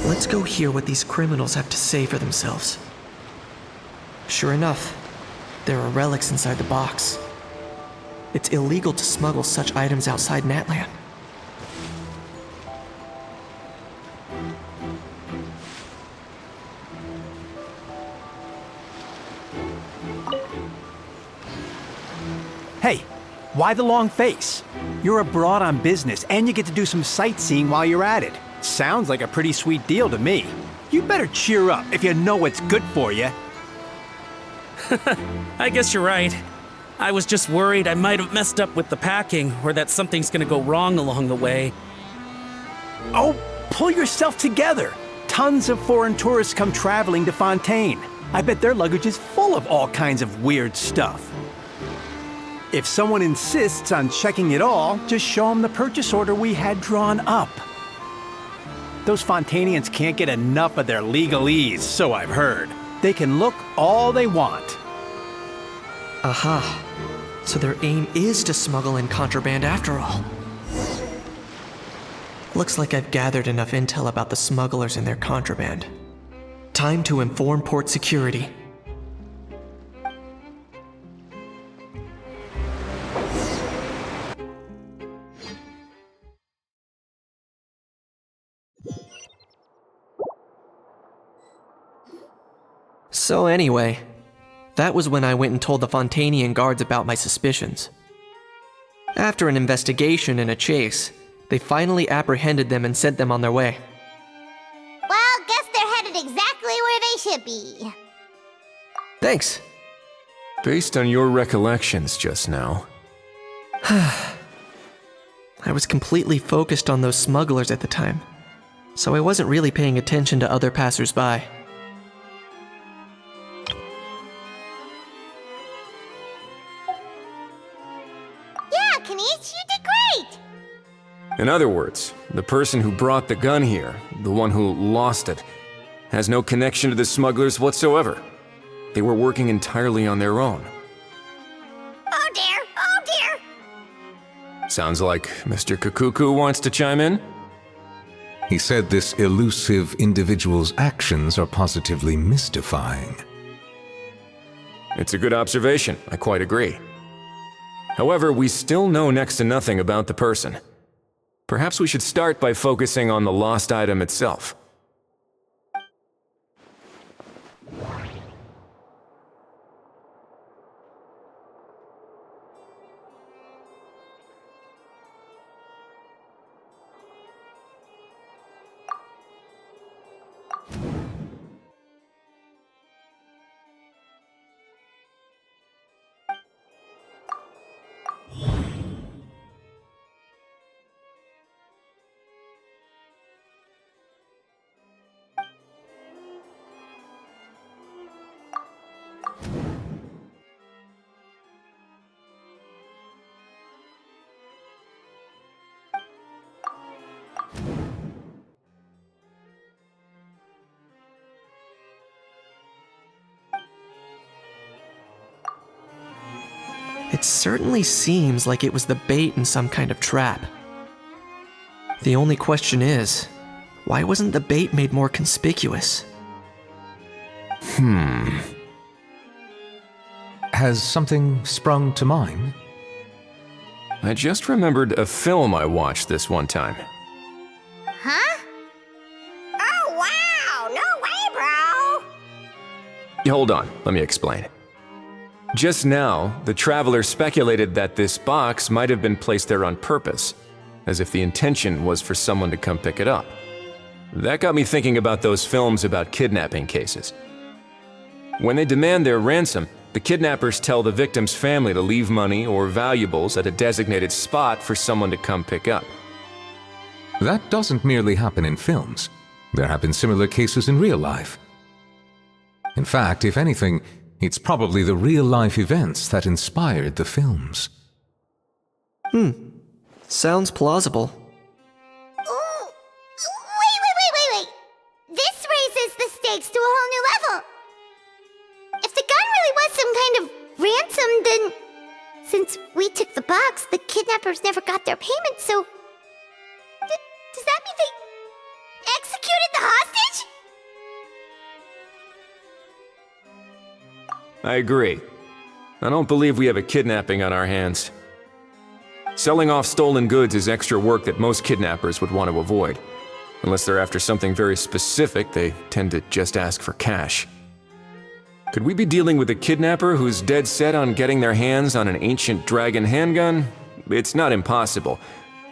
Let's go hear what these criminals have to say for themselves. Sure enough, there are relics inside the box. It's illegal to smuggle such items outside Natlan. Hey, why the long face? You're abroad on business, and you get to do some sightseeing while you're at it. Sounds like a pretty sweet deal to me. You better cheer up if you know what's good for you. I guess you're right. I was just worried I might have messed up with the packing, or that something's gonna go wrong along the way. Oh, pull yourself together. Tons of foreign tourists come traveling to Fontaine. I bet their luggage is full of all kinds of weird stuff. If someone insists on checking it all, just show them the purchase order we had drawn up. Those Fontanians can't get enough of their legalese, so I've heard. They can look all they want. Aha. So their aim is to smuggle in contraband after all. Looks like I've gathered enough intel about the smugglers and their contraband. Time to inform port security. So anyway, That was when I went and told the Fontanian guards about my suspicions. After an investigation and a chase, they finally apprehended them and sent them on their way. Well, guess they're headed exactly where they should be. Thanks. Based on your recollections just now. I was completely focused on those smugglers at the time, so I wasn't really paying attention to other passersby. Yeah, Kanish, you did great! In other words, the person who brought the gun here, the one who lost it, has no connection to the smugglers whatsoever. They were working entirely on their own. Oh dear, oh dear! Sounds like Mr. Kakuku wants to chime in? He said this elusive individual's actions are positively mystifying. It's a good observation, I quite agree. However, we still know next to nothing about the person. Perhaps we should start by focusing on the lost item itself. It certainly seems like it was the bait in some kind of trap. The only question is, why wasn't the bait made more conspicuous? Has something sprung to mind? I just remembered a film I watched this one time. Huh? Oh wow, no way, bro! Hold on, let me explain. Just now, the traveler speculated that this box might have been placed there on purpose, as if the intention was for someone to come pick it up. That got me thinking about those films about kidnapping cases. When they demand their ransom, the kidnappers tell the victim's family to leave money or valuables at a designated spot for someone to come pick up. That doesn't merely happen in films. There have been similar cases in real life. In fact, if anything, it's probably the real-life events that inspired the films. Sounds plausible. Ooh. Wait. This raises the stakes to a whole new level. If the gun really was some kind of ransom, then since we took the box, the kidnappers never got their payment, so does that mean they executed the hostage? I agree. I don't believe we have a kidnapping on our hands. Selling off stolen goods is extra work that most kidnappers would want to avoid. Unless they're after something very specific, they tend to just ask for cash. Could we be dealing with a kidnapper who's dead set on getting their hands on an ancient dragon handgun? It's not impossible,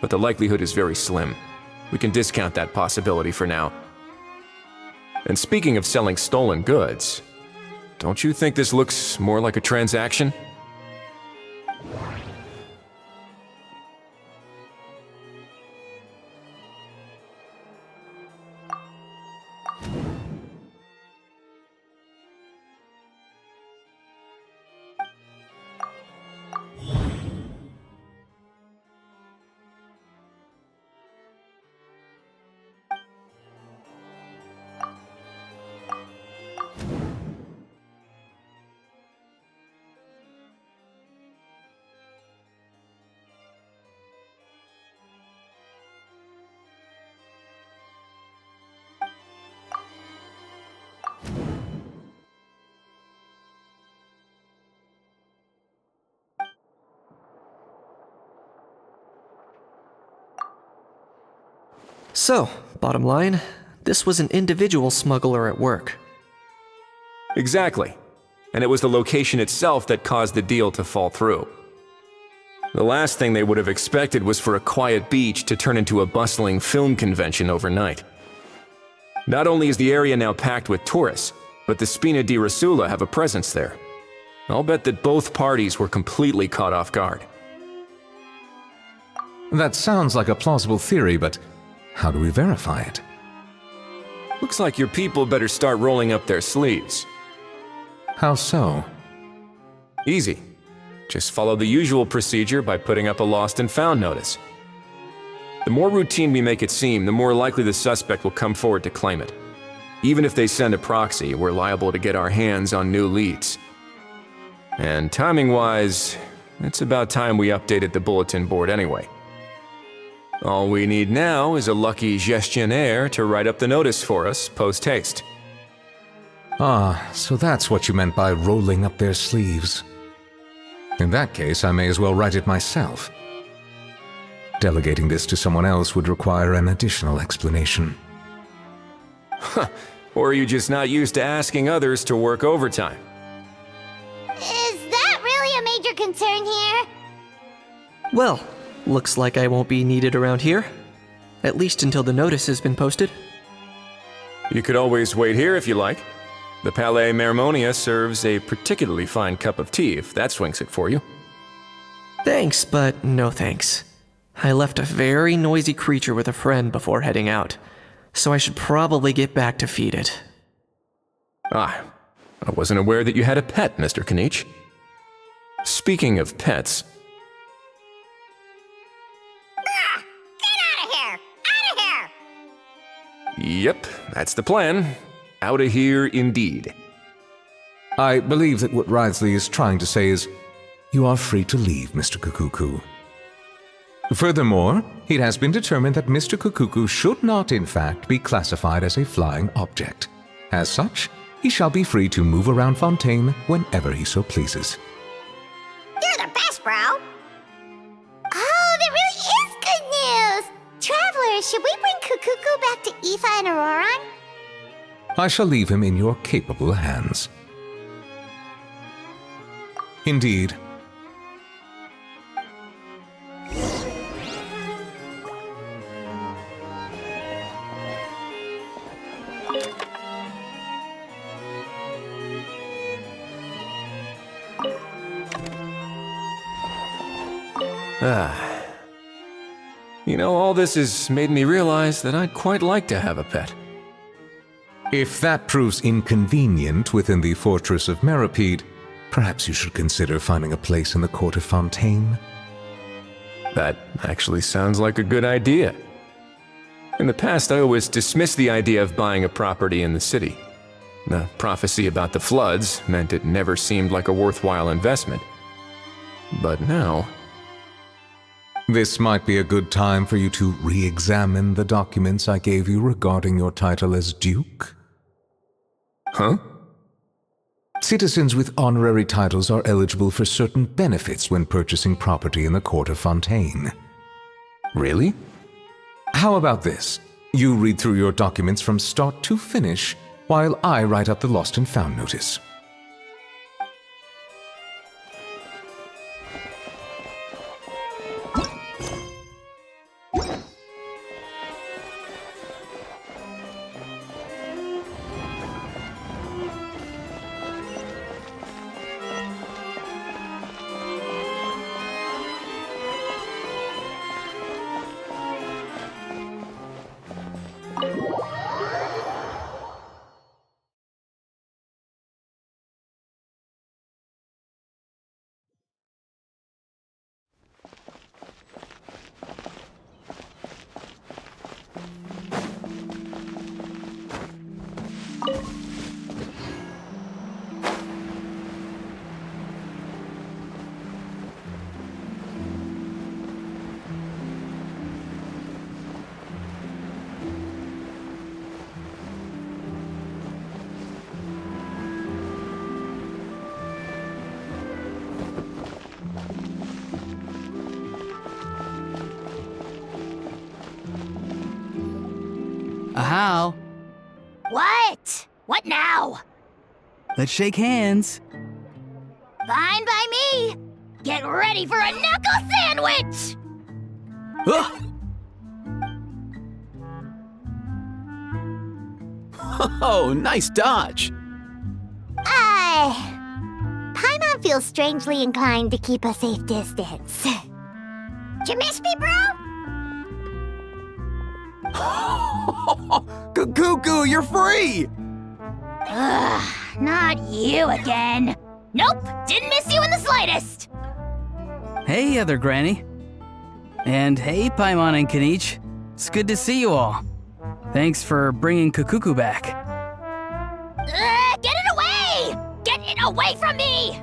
but the likelihood is very slim. We can discount that possibility for now. And speaking of selling stolen goods, don't you think this looks more like a transaction? So, bottom line, this was an individual smuggler at work. Exactly. and it was the location itself that caused the deal to fall through. The last thing they would have expected was for a quiet beach to turn into a bustling film convention overnight. Not only is the area now packed with tourists, but the Spina di Rosula have a presence there. I'll bet that both parties were completely caught off guard. That sounds like a plausible theory, but how do we verify it? Looks like your people better start rolling up their sleeves. How so? Easy. Just follow the usual procedure by putting up a lost and found notice. The more routine we make it seem, the more likely the suspect will come forward to claim it. Even if they send a proxy, we're liable to get our hands on new leads. And timing-wise, it's about time we updated the bulletin board anyway. All we need now is a lucky gestionnaire to write up the notice for us post-haste. Ah, so that's what you meant by rolling up their sleeves. In that case, I may as well write it myself. Delegating this to someone else would require an additional explanation. Or are you just not used to asking others to work overtime? Is that really a major concern here? Well, looks like I won't be needed around here. At least until the notice has been posted. You could always wait here if you like. The Palais Mermonia serves a particularly fine cup of tea if that swings it for you. Thanks, but no thanks. I left a very noisy creature with a friend before heading out, so I should probably get back to feed it. Ah, I wasn't aware that you had a pet, Mr. Kanich. Speaking of pets... Get out of here! Out of here! Yep, that's the plan. Out of here indeed. I believe that what Wriothesley is trying to say is, you are free to leave, Mr. Kukuku. Furthermore, it has been determined that Mr. Kukuku should not, in fact, be classified as a flying object. As such, he shall be free to move around Fontaine whenever he so pleases. You're the best, bro! Oh, that really is good news! Travelers, should we bring Kukuku back to Aoife and Auroran? I shall leave him in your capable hands. Indeed. You know, all this has made me realize that I'd quite like to have a pet. If that proves inconvenient within the fortress of Meripede, perhaps you should consider finding a place in the court of Fontaine. That actually sounds like a good idea. In the past, I always dismissed the idea of buying a property in the city. The prophecy about the floods meant it never seemed like a worthwhile investment. But now... This might be a good time for you to re-examine the documents I gave you regarding your title as Duke. Huh? Citizens with honorary titles are eligible for certain benefits when purchasing property in the court of Fontaine. Really? How about this? You read through your documents from start to finish, while I write up the lost and found notice. Ahau, What? What now? let's shake hands. Fine by me. Get ready for a knuckle sandwich! Oh, nice dodge. Paimon feels strangely inclined to keep a safe distance. Did you miss me, bro? Cuckoo, you're free! Ugh, not you again. Nope, didn't miss you in the slightest. Hey, other Granny. And hey, Paimon and Kanich. It's good to see you all. Thanks for bringing Kukuku back. Get it away! Get it away from me!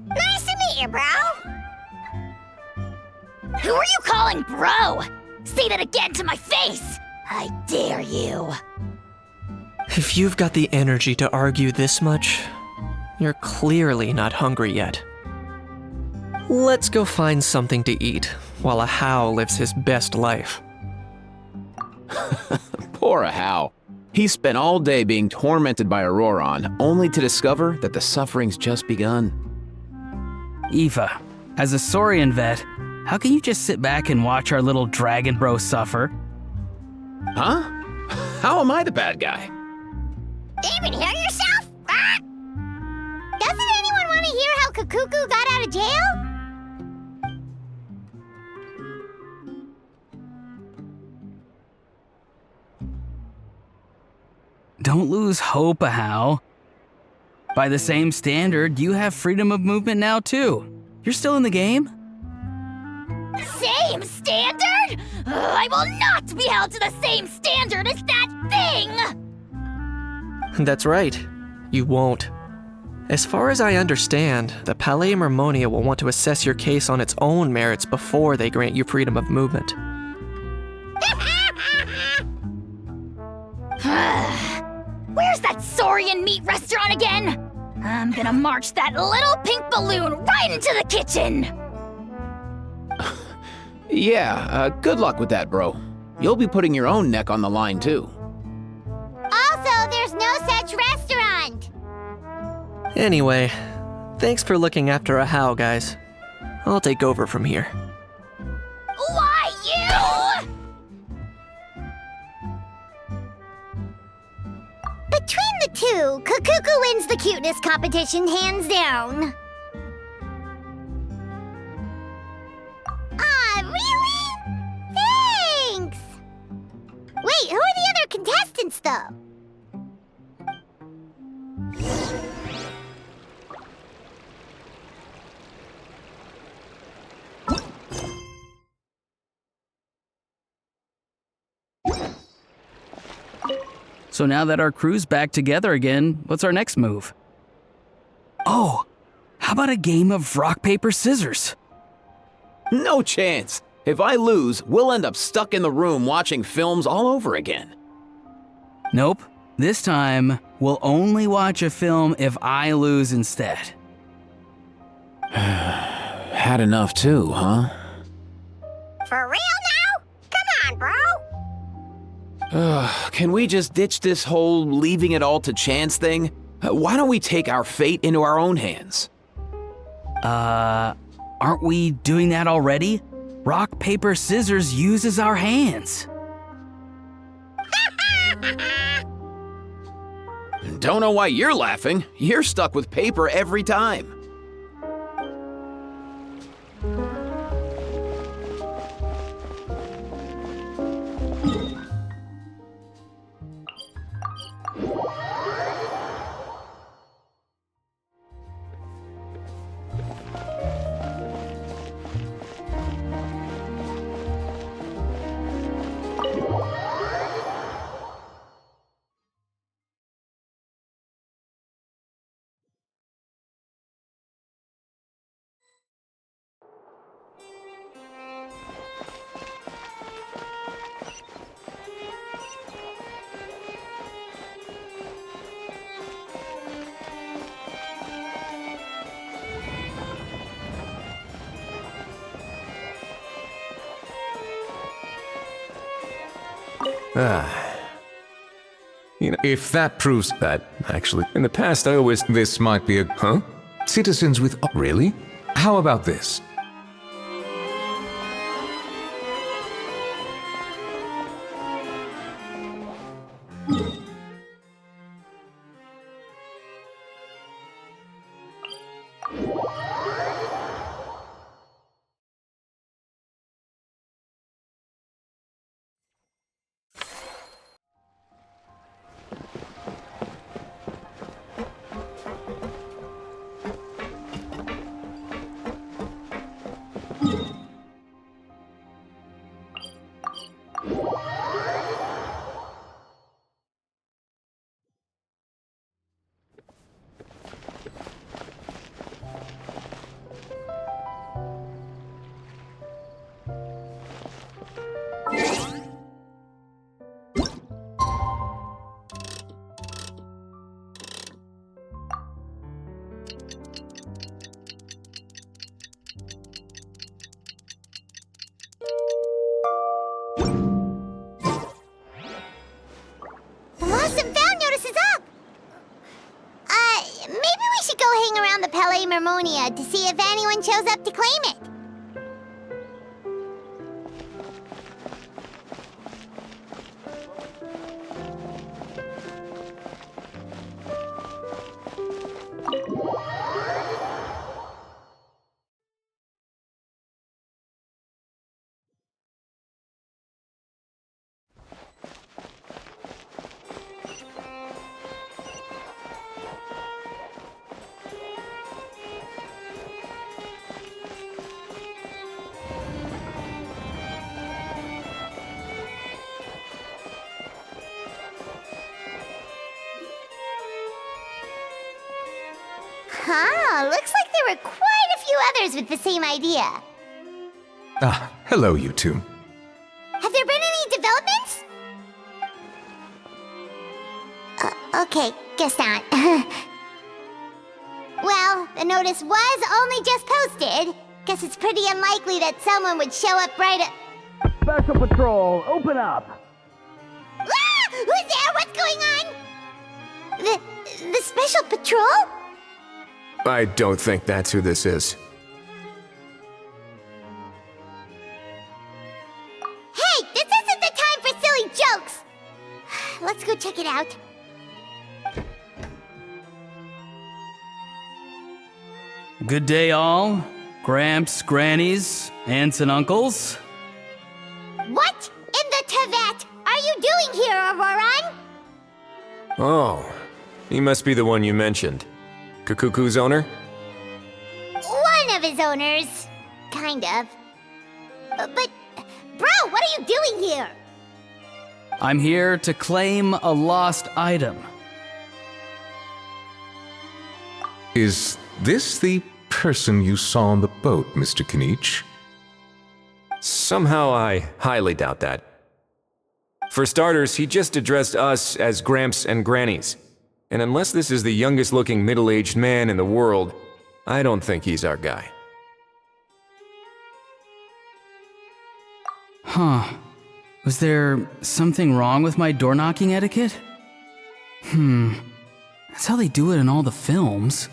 Nice to meet you, bro. Who are you calling bro? Say that again to my face! I dare you. If you've got the energy to argue this much, you're clearly not hungry yet. Let's go find something to eat while a How lives his best life. Poor Ahau. He spent all day being tormented by Auroron, only to discover that the suffering's just begun. Aoife, as a Saurian vet, how can you just sit back and watch our little dragon bro suffer? Huh? How am I the bad guy? Even hear yourself? Ah! Doesn't anyone want to hear how Kukuku got out of jail? Don't lose hope, Ahau. By the same standard, you have freedom of movement now too. You're still in the game? Same standard? I will not be held to the same standard as that thing! That's right. You won't. As far as I understand, the Palais Mermonia will want to assess your case on its own merits before they grant you freedom of movement. Where's that Saurian meat restaurant again? I'm gonna march that little pink balloon right into the kitchen! Yeah, good luck with that, bro. You'll be putting your own neck on the line, too. Also, there's no such restaurant! Anyway, thanks for looking after a How, guys. I'll take over from here. Why, you? Between the two, Kukuku wins the cuteness competition hands down. Aw, really? Thanks! Wait, who are the other contestants, though? So now that our crew's back together again, what's our next move? Oh, how about a game of rock, paper, scissors? No chance. If I lose, we'll end up stuck in the room watching films all over again. Nope. This time, we'll only watch a film if I lose instead. Had enough too, huh? For real now? Come on, bro! Can we just ditch this whole leaving it all to chance thing? Why don't we take our fate into our own hands? Aren't we doing that already? Rock, paper, scissors uses our hands. Don't know why you're laughing. You're stuck with paper every time. You know, if that proves that, Actually, in the past I always... this might be a... Huh? Citizens with... Really? How about this? To see if anyone shows up to claim it. Huh, looks like there were quite a few others with the same idea. Ah, hello, you two. Have there been any developments? Okay, guess not. Well, the notice was only just posted. Guess it's pretty unlikely that someone would show up right at... Special Patrol, open up! Ah! Who's there? What's going on? The Special Patrol? I don't think that's who this is. Hey, this isn't the time for silly jokes! Let's go check it out. Good day, all. Gramps, grannies, aunts and uncles. What in the Tevat are you doing here, Auroran? Oh, he must be the one you mentioned. Kukuku's owner? One of his owners. Kind of. But, bro, what are you doing here? I'm here to claim a lost item. Is this the person you saw on the boat, Mr. Kinich? Somehow I highly doubt that. For starters, he just addressed us as Gramps and Grannies. And unless this is the youngest looking middle-aged man in the world, I don't think he's our guy. Huh. Was there something wrong with my door-knocking etiquette? That's how they do it in all the films.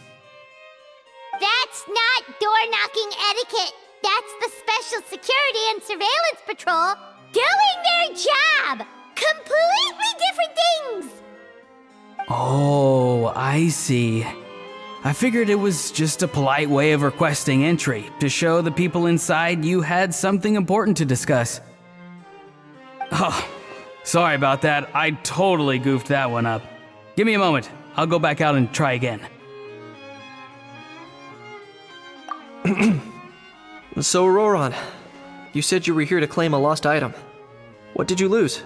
That's not door-knocking etiquette. That's the Special Security and Surveillance Patrol doing their job! Completely different things! Oh, I see. I figured it was just a polite way of requesting entry, to show the people inside you had something important to discuss. Oh, sorry about that. I totally goofed that one up. Give me a moment. I'll go back out and try again. So, Auroran, you said you were here to claim a lost item. What did you lose?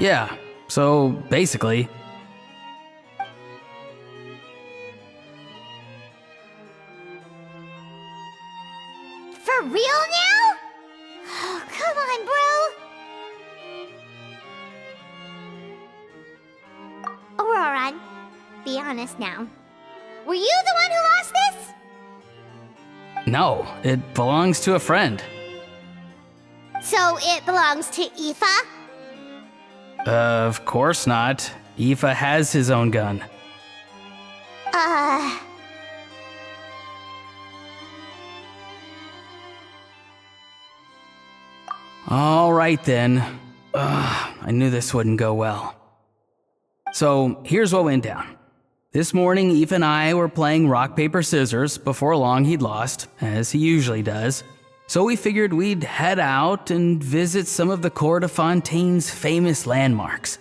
Yeah, so basically... For real now? Oh, come on, bro. Auroran, be honest now. Were you the one who lost this? No, it belongs to a friend. So it belongs to Aoife? Of course not. Aoife has his own gun. All right then. I knew this wouldn't go well. So here's what went down. This morning, Eve and I were playing rock, paper, scissors. Before long, he'd lost, as he usually does. So we figured we'd head out and visit some of the Cour de Fontaine's famous landmarks.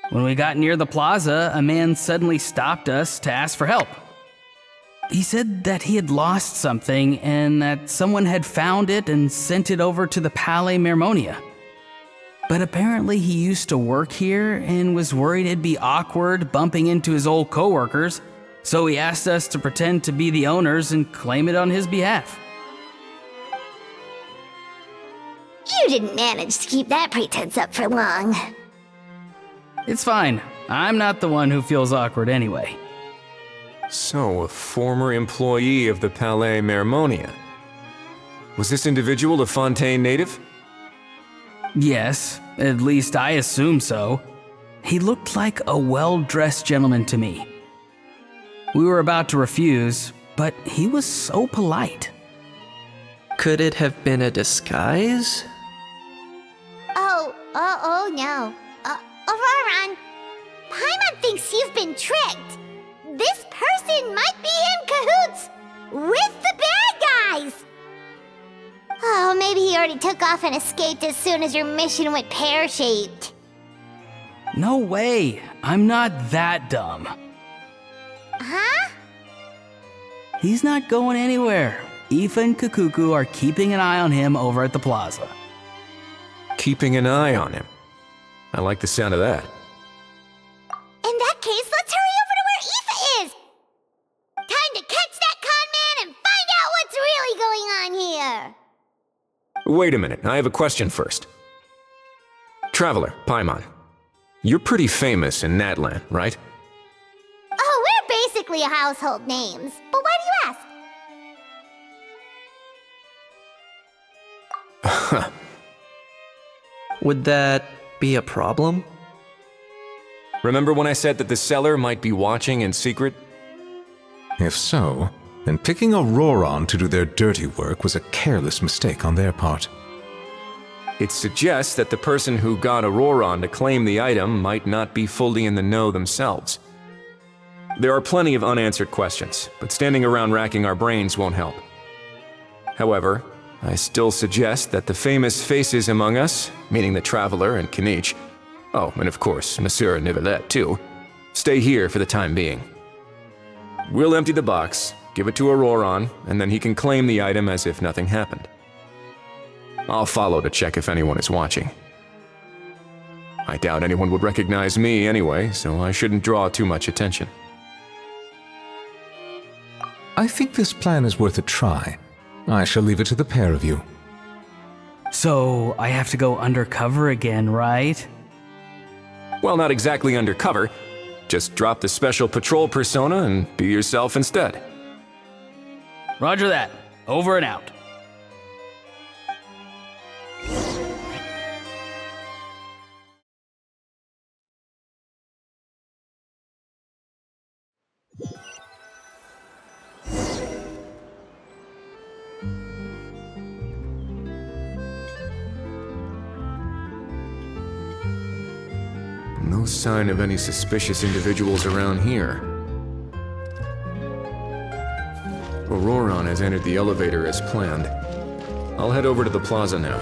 When we got near the plaza, a man suddenly stopped us to ask for help. He said that he had lost something and that someone had found it and sent it over to the Palais Mermonia. But apparently he used to work here and was worried it'd be awkward bumping into his old coworkers, so he asked us to pretend to be the owners and claim it on his behalf. You didn't manage to keep that pretense up for long. It's fine. I'm not the one who feels awkward anyway. So, a former employee of the Palais Mermonia. Was this individual a Fontaine native? Yes, at least I assume so. He looked like a well-dressed gentleman to me. We were about to refuse, but he was so polite. Could it have been a disguise? Oh no. Auroran, Paimon thinks you've been tricked. This person might be in cahoots with the bad guys. Oh, maybe he already took off and escaped as soon as your mission went pear-shaped. No way. I'm not that dumb. Huh? He's not going anywhere. Aoife and Kakuku are keeping an eye on him over at the plaza. Keeping an eye on him. I like the sound of that. In that case, let's hurry over to where Aoife is! Time to catch that con man and find out what's really going on here! Wait a minute, I have a question first. Traveler, Paimon, you're pretty famous in Natlan, right? Oh, we're basically household names, but why do you ask? Would that be a problem? Remember when I said that the seller might be watching in secret? If so, then picking Auroran to do their dirty work was a careless mistake on their part. It suggests that the person who got Auroran to claim the item might not be fully in the know themselves. There are plenty of unanswered questions, but standing around racking our brains won't help. However, I still suggest that the famous faces among us, meaning the Traveler and Kinich, oh, and of course, Monsieur Nivelet too, stay here for the time being. We'll empty the box, give it to Auroran, and then he can claim the item as if nothing happened. I'll follow to check if anyone is watching. I doubt anyone would recognize me anyway, so I shouldn't draw too much attention. I think this plan is worth a try. I shall leave it to the pair of you. So, I have to go undercover again, right? Well, not exactly undercover. Just drop the special patrol persona and be yourself instead. Roger that. Over and out. No sign of any suspicious individuals around here. Auroran has entered the elevator as planned. I'll head over to the plaza now.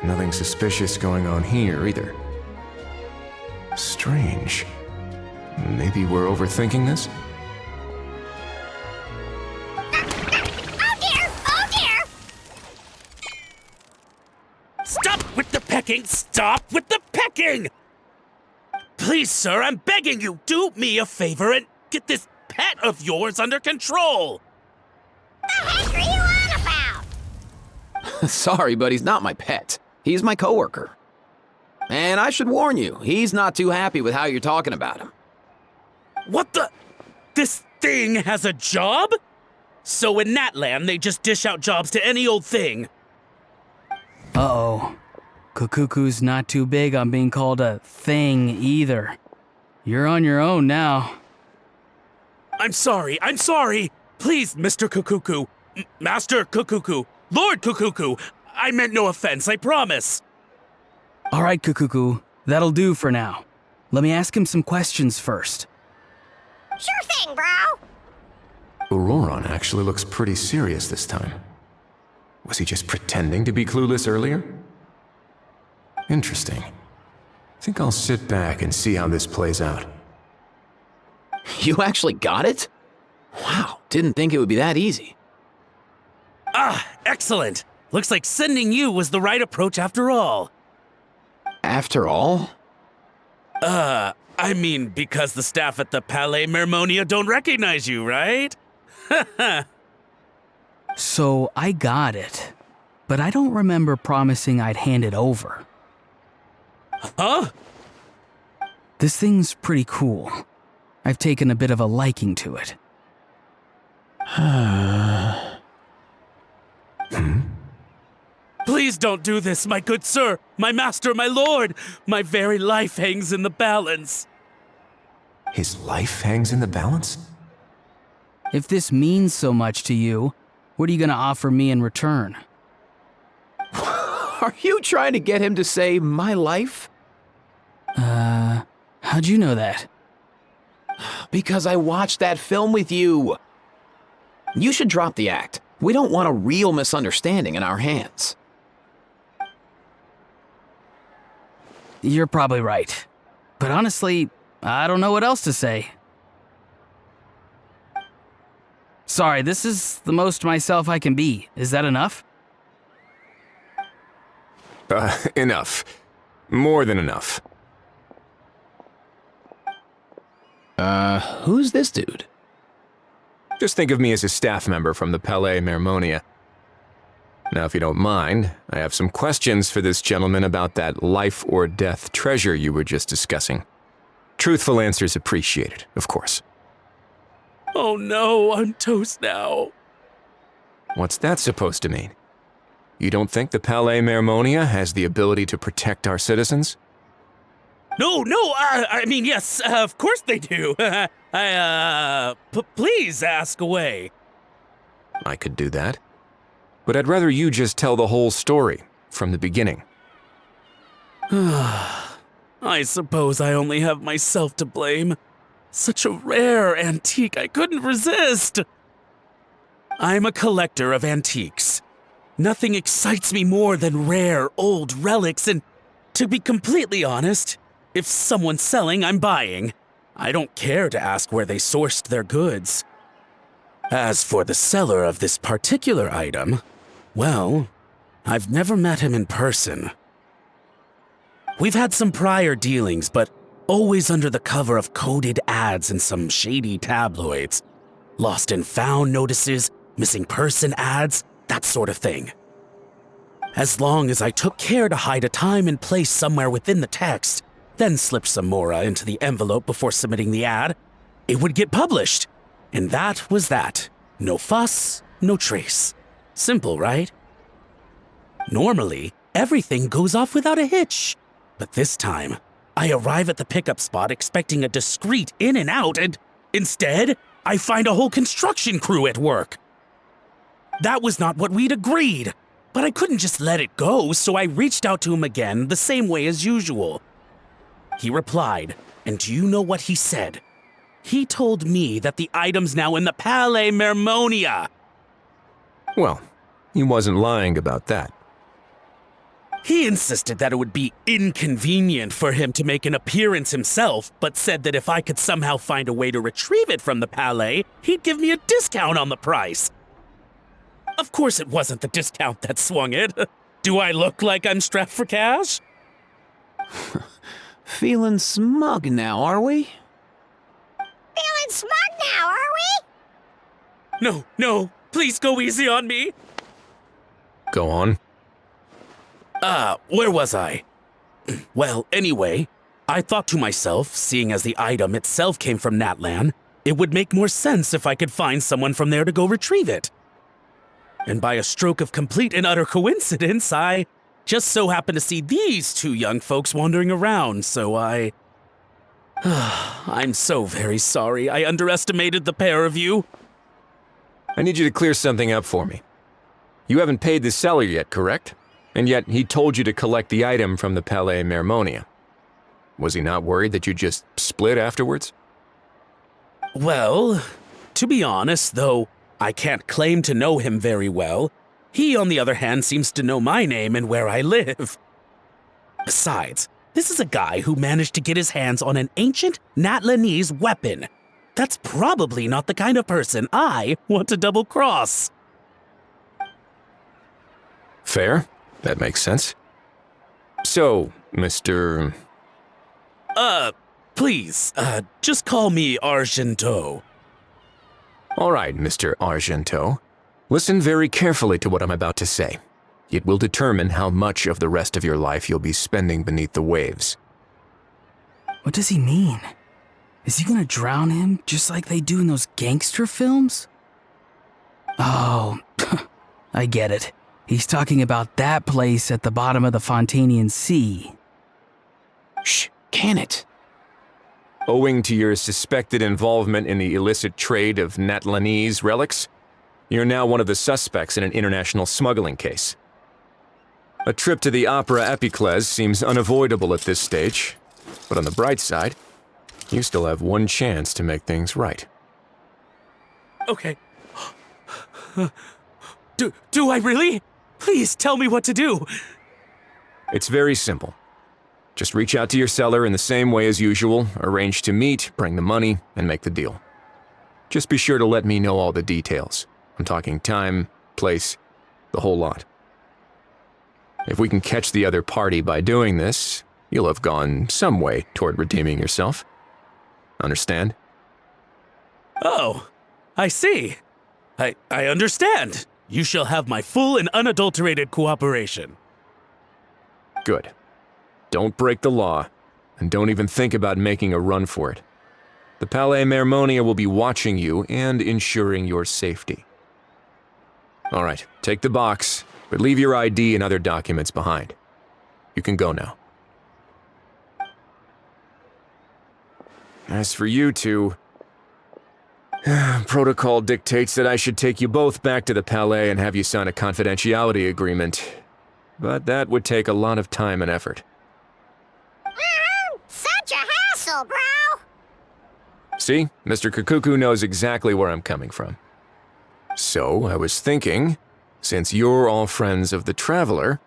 Nothing suspicious going on here either. Strange. Maybe we're overthinking this? Oh dear! Oh dear! Stop with the pecking! Stop with the pecking! Please, sir, I'm begging you, do me a favor and get this pet of yours under control! The heck are you on about? Sorry, but he's not my pet. He's my coworker. And I should warn you, he's not too happy with how you're talking about him. What the? This thing has a job? So in Natland, they just dish out jobs to any old thing. Uh-oh. Kukuku's not too big on being called a thing either. You're on your own now. I'm sorry. Please, Mr. Kukuku, Master Kukuku, Lord Kukuku, I meant no offense, I promise. All right, Kukuku, that'll do for now. Let me ask him some questions first. Sure thing, bro. Auroron actually looks pretty serious this time. Was he just pretending to be clueless earlier? Interesting. Think I'll sit back and see how this plays out. You actually got it? Wow, didn't think it would be that easy. Ah, excellent. Looks like sending you was the right approach after all. After all? I mean, because the staff at the Palais Mermonia don't recognize you, right? So I got it, but I don't remember promising I'd hand it over. Huh? This thing's pretty cool. I've taken a bit of a liking to it. Please don't do this, my good sir, my master, my lord. My very life hangs in the balance. His life hangs in the balance? If this means so much to you, what are you gonna offer me in return? Are you trying to get him to say my life? How'd you know that? Because I watched that film with you. You should drop the act. We don't want a real misunderstanding in our hands. You're probably right. But honestly, I don't know what else to say. Sorry, this is the most myself I can be. Is that enough? Enough. More than enough. Who's this dude? Just think of me as a staff member from the Palais Mermonia. Now, if you don't mind, I have some questions for this gentleman about that life or death treasure you were just discussing. Truthful answers appreciated, of course. Oh no, I'm toast now. What's that supposed to mean? You don't think the Palais Mermonia has the ability to protect our citizens? No, I mean, yes, of course they do. Please ask away. I could do that. But I'd rather you just tell the whole story, from the beginning. I suppose I only have myself to blame. Such a rare antique, I couldn't resist. I'm a collector of antiques. Nothing excites me more than rare, old relics, and to be completely honest, if someone's selling, I'm buying. I don't care to ask where they sourced their goods. As for the seller of this particular item, well, I've never met him in person. We've had some prior dealings, but always under the cover of coded ads in some shady tabloids. Lost and found notices, missing person ads, that sort of thing. As long as I took care to hide a time and place somewhere within the text, then slipped some mora into the envelope before submitting the ad, it would get published. And that was that. No fuss, no trace. Simple, right? Normally, everything goes off without a hitch. But this time, I arrive at the pickup spot expecting a discreet in and out, and instead, I find a whole construction crew at work. That was not what we'd agreed, but I couldn't just let it go, so I reached out to him again the same way as usual. He replied, and do you know what he said? He told me that the item's now in the Palais Mermonia. Well, he wasn't lying about that. He insisted that it would be inconvenient for him to make an appearance himself, but said that if I could somehow find a way to retrieve it from the Palais, he'd give me a discount on the price. Of course it wasn't the discount that swung it. Do I look like I'm strapped for cash? Feeling smug now, are we? Feeling smug now, are we? No, please go easy on me. Go on. Where was I? Well, anyway, I thought to myself, seeing as the item itself came from Natlan, it would make more sense if I could find someone from there to go retrieve it. And by a stroke of complete and utter coincidence, I just so happened to see these two young folks wandering around, so I'm so very sorry I underestimated the pair of you. I need you to clear something up for me. You haven't paid the seller yet, correct? And yet he told you to collect the item from the Palais Mermonia. Was he not worried that you just split afterwards? Well, to be honest, though I can't claim to know him very well, he, on the other hand, seems to know my name and where I live. Besides, this is a guy who managed to get his hands on an ancient Natlanese weapon. That's probably not the kind of person I want to double-cross. Fair. That makes sense. So, Mr. Please, just call me Argento. All right, Mr. Argento. Listen very carefully to what I'm about to say. It will determine how much of the rest of your life you'll be spending beneath the waves. What does he mean? Is he gonna drown him just like they do in those gangster films? Oh, I get it. He's talking about that place at the bottom of the Fontanian Sea. Shh, can it? Owing to your suspected involvement in the illicit trade of Natlanese relics, you're now one of the suspects in an international smuggling case. A trip to the Opera Epiclese seems unavoidable at this stage, but on the bright side, you still have one chance to make things right. Okay. Do I really? Please tell me what to do. It's very simple. Just reach out to your seller in the same way as usual, arrange to meet, bring the money, and make the deal. Just be sure to let me know all the details. I'm talking time, place, the whole lot. If we can catch the other party by doing this, you'll have gone some way toward redeeming yourself. Understand? Oh, I see. I understand. You shall have my full and unadulterated cooperation. Good. Don't break the law, and don't even think about making a run for it. The Palais Mermonia will be watching you and ensuring your safety. All right, take the box, but leave your ID and other documents behind. You can go now. As for you two, protocol dictates that I should take you both back to the Palais and have you sign a confidentiality agreement. But that would take a lot of time and effort. Such a hassle, bro! See, Mr. Kakuku knows exactly where I'm coming from. So, I was thinking, since you're all friends of the Traveler...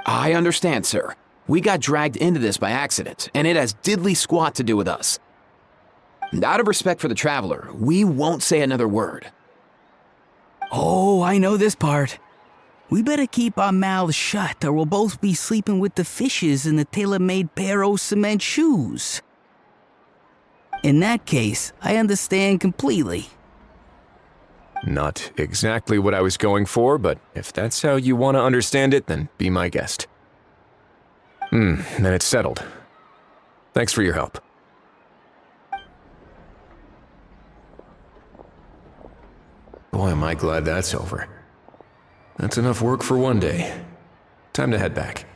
I understand, sir. We got dragged into this by accident, and it has diddly squat to do with us. And out of respect for the Traveler, we won't say another word. Oh, I know this part. We better keep our mouths shut or we'll both be sleeping with the fishes in the tailor-made pair of cement shoes. In that case, I understand completely. Not exactly what I was going for, but if that's how you want to understand it, then be my guest. Then it's settled. Thanks for your help. Boy, am I glad that's over. That's enough work for one day. Time to head back.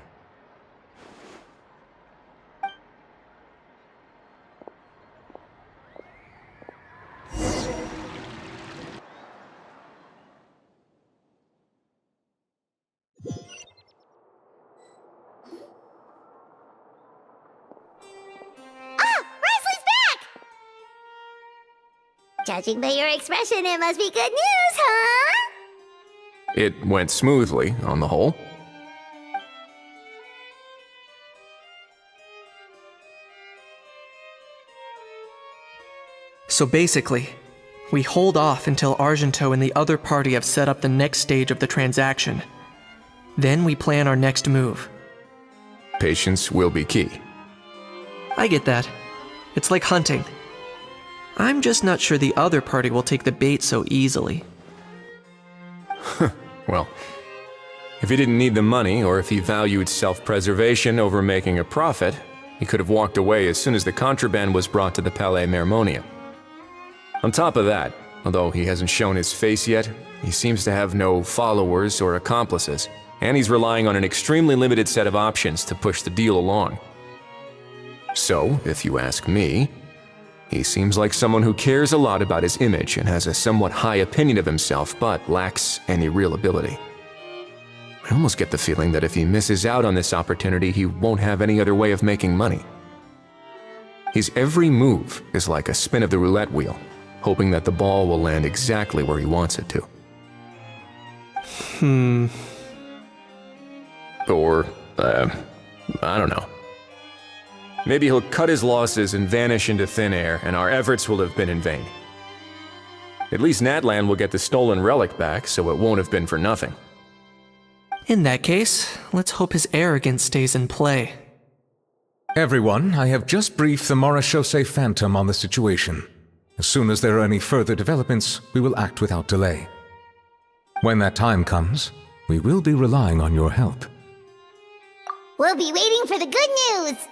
Judging by your expression, it must be good news, huh? It went smoothly, on the whole. So basically, we hold off until Argento and the other party have set up the next stage of the transaction. Then we plan our next move. Patience will be key. I get that. It's like hunting. I'm just not sure the other party will take the bait so easily. Well, if he didn't need the money, or if he valued self-preservation over making a profit, he could have walked away as soon as the contraband was brought to the Palais Mermonia. On top of that, although he hasn't shown his face yet, he seems to have no followers or accomplices, and he's relying on an extremely limited set of options to push the deal along. So, if you ask me, he seems like someone who cares a lot about his image and has a somewhat high opinion of himself, but lacks any real ability. I almost get the feeling that if he misses out on this opportunity, he won't have any other way of making money. His every move is like a spin of the roulette wheel, hoping that the ball will land exactly where he wants it to. Or, I don't know. Maybe he'll cut his losses and vanish into thin air, and our efforts will have been in vain. At least Natlan will get the stolen relic back, so it won't have been for nothing. In that case, let's hope his arrogance stays in play. Everyone, I have just briefed the Marechaussee Phantom on the situation. As soon as there are any further developments, we will act without delay. When that time comes, we will be relying on your help. We'll be waiting for the good news!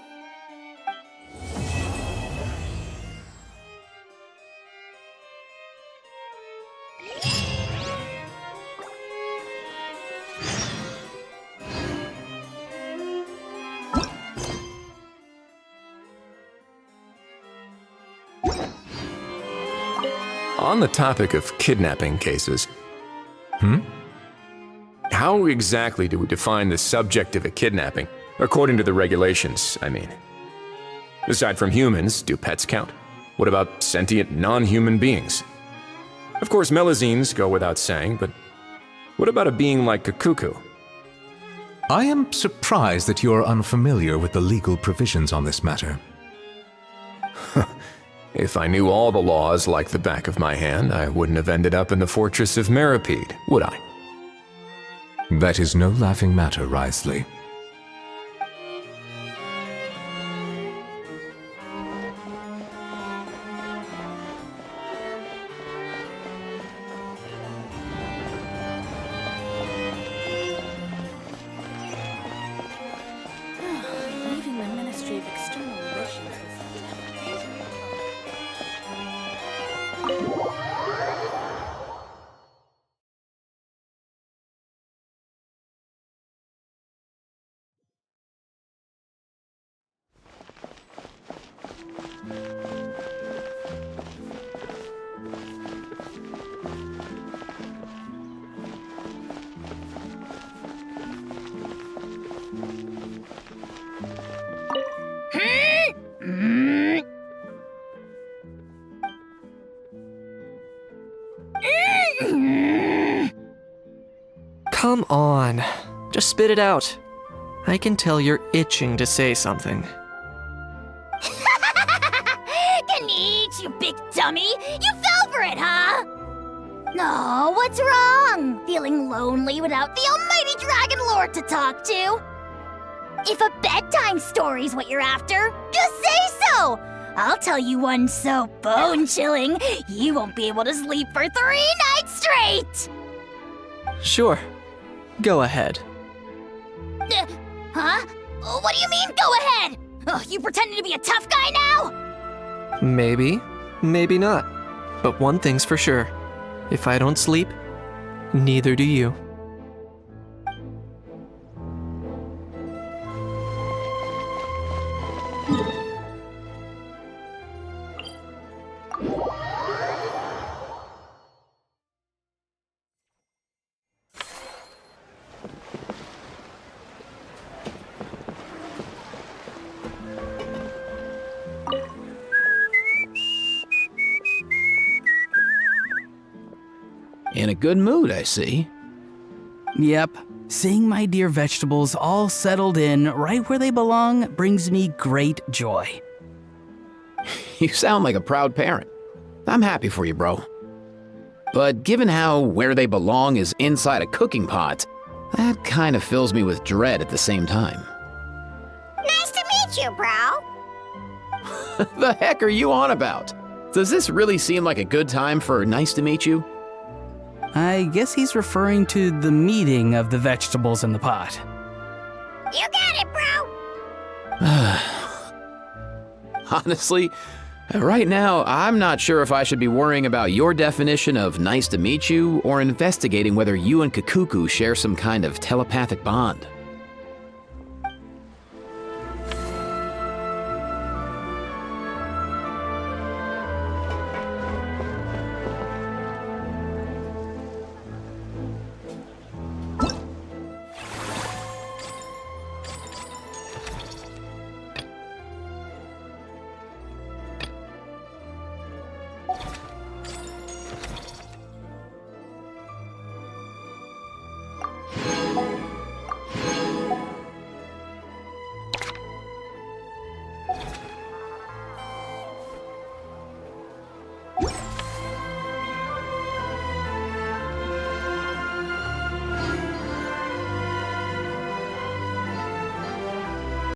On the topic of kidnapping cases, how exactly do we define the subject of a kidnapping? According to the regulations, I mean. Aside from humans, do pets count? What about sentient non-human beings? Of course, melazines go without saying, but what about a being like a cuckoo? I am surprised that you are unfamiliar with the legal provisions on this matter. If I knew all the laws like the back of my hand, I wouldn't have ended up in the fortress of Meripede, would I? That is no laughing matter, Wriothesley. Leaving the Ministry of External Relations was Come on, just spit it out. I can tell you're itching to say something. Ganeech, you big dummy! You fell for it, huh? No, what's wrong? Feeling lonely without the almighty Dragon Lord to talk to? If a bedtime story's what you're after, just say so! I'll tell you one so bone-chilling, you won't be able to sleep for 3 nights straight! Sure, go ahead. Huh? What do you mean, go ahead? You pretending to be a tough guy now? Maybe, maybe not. But one thing's for sure. If I don't sleep, neither do you. In a good mood, I see. Yep, seeing my dear vegetables all settled in right where they belong brings me great joy. You sound like a proud parent. I'm happy for you, bro. But given how where they belong is inside a cooking pot, that kind of fills me with dread at the same time. Nice to meet you, bro. The heck are you on about? Does this really seem like a good time for nice to meet you? I guess he's referring to the meeting of the vegetables in the pot. You got it, bro. Honestly, right now, I'm not sure if I should be worrying about your definition of nice to meet you or investigating whether you and Kakuku share some kind of telepathic bond.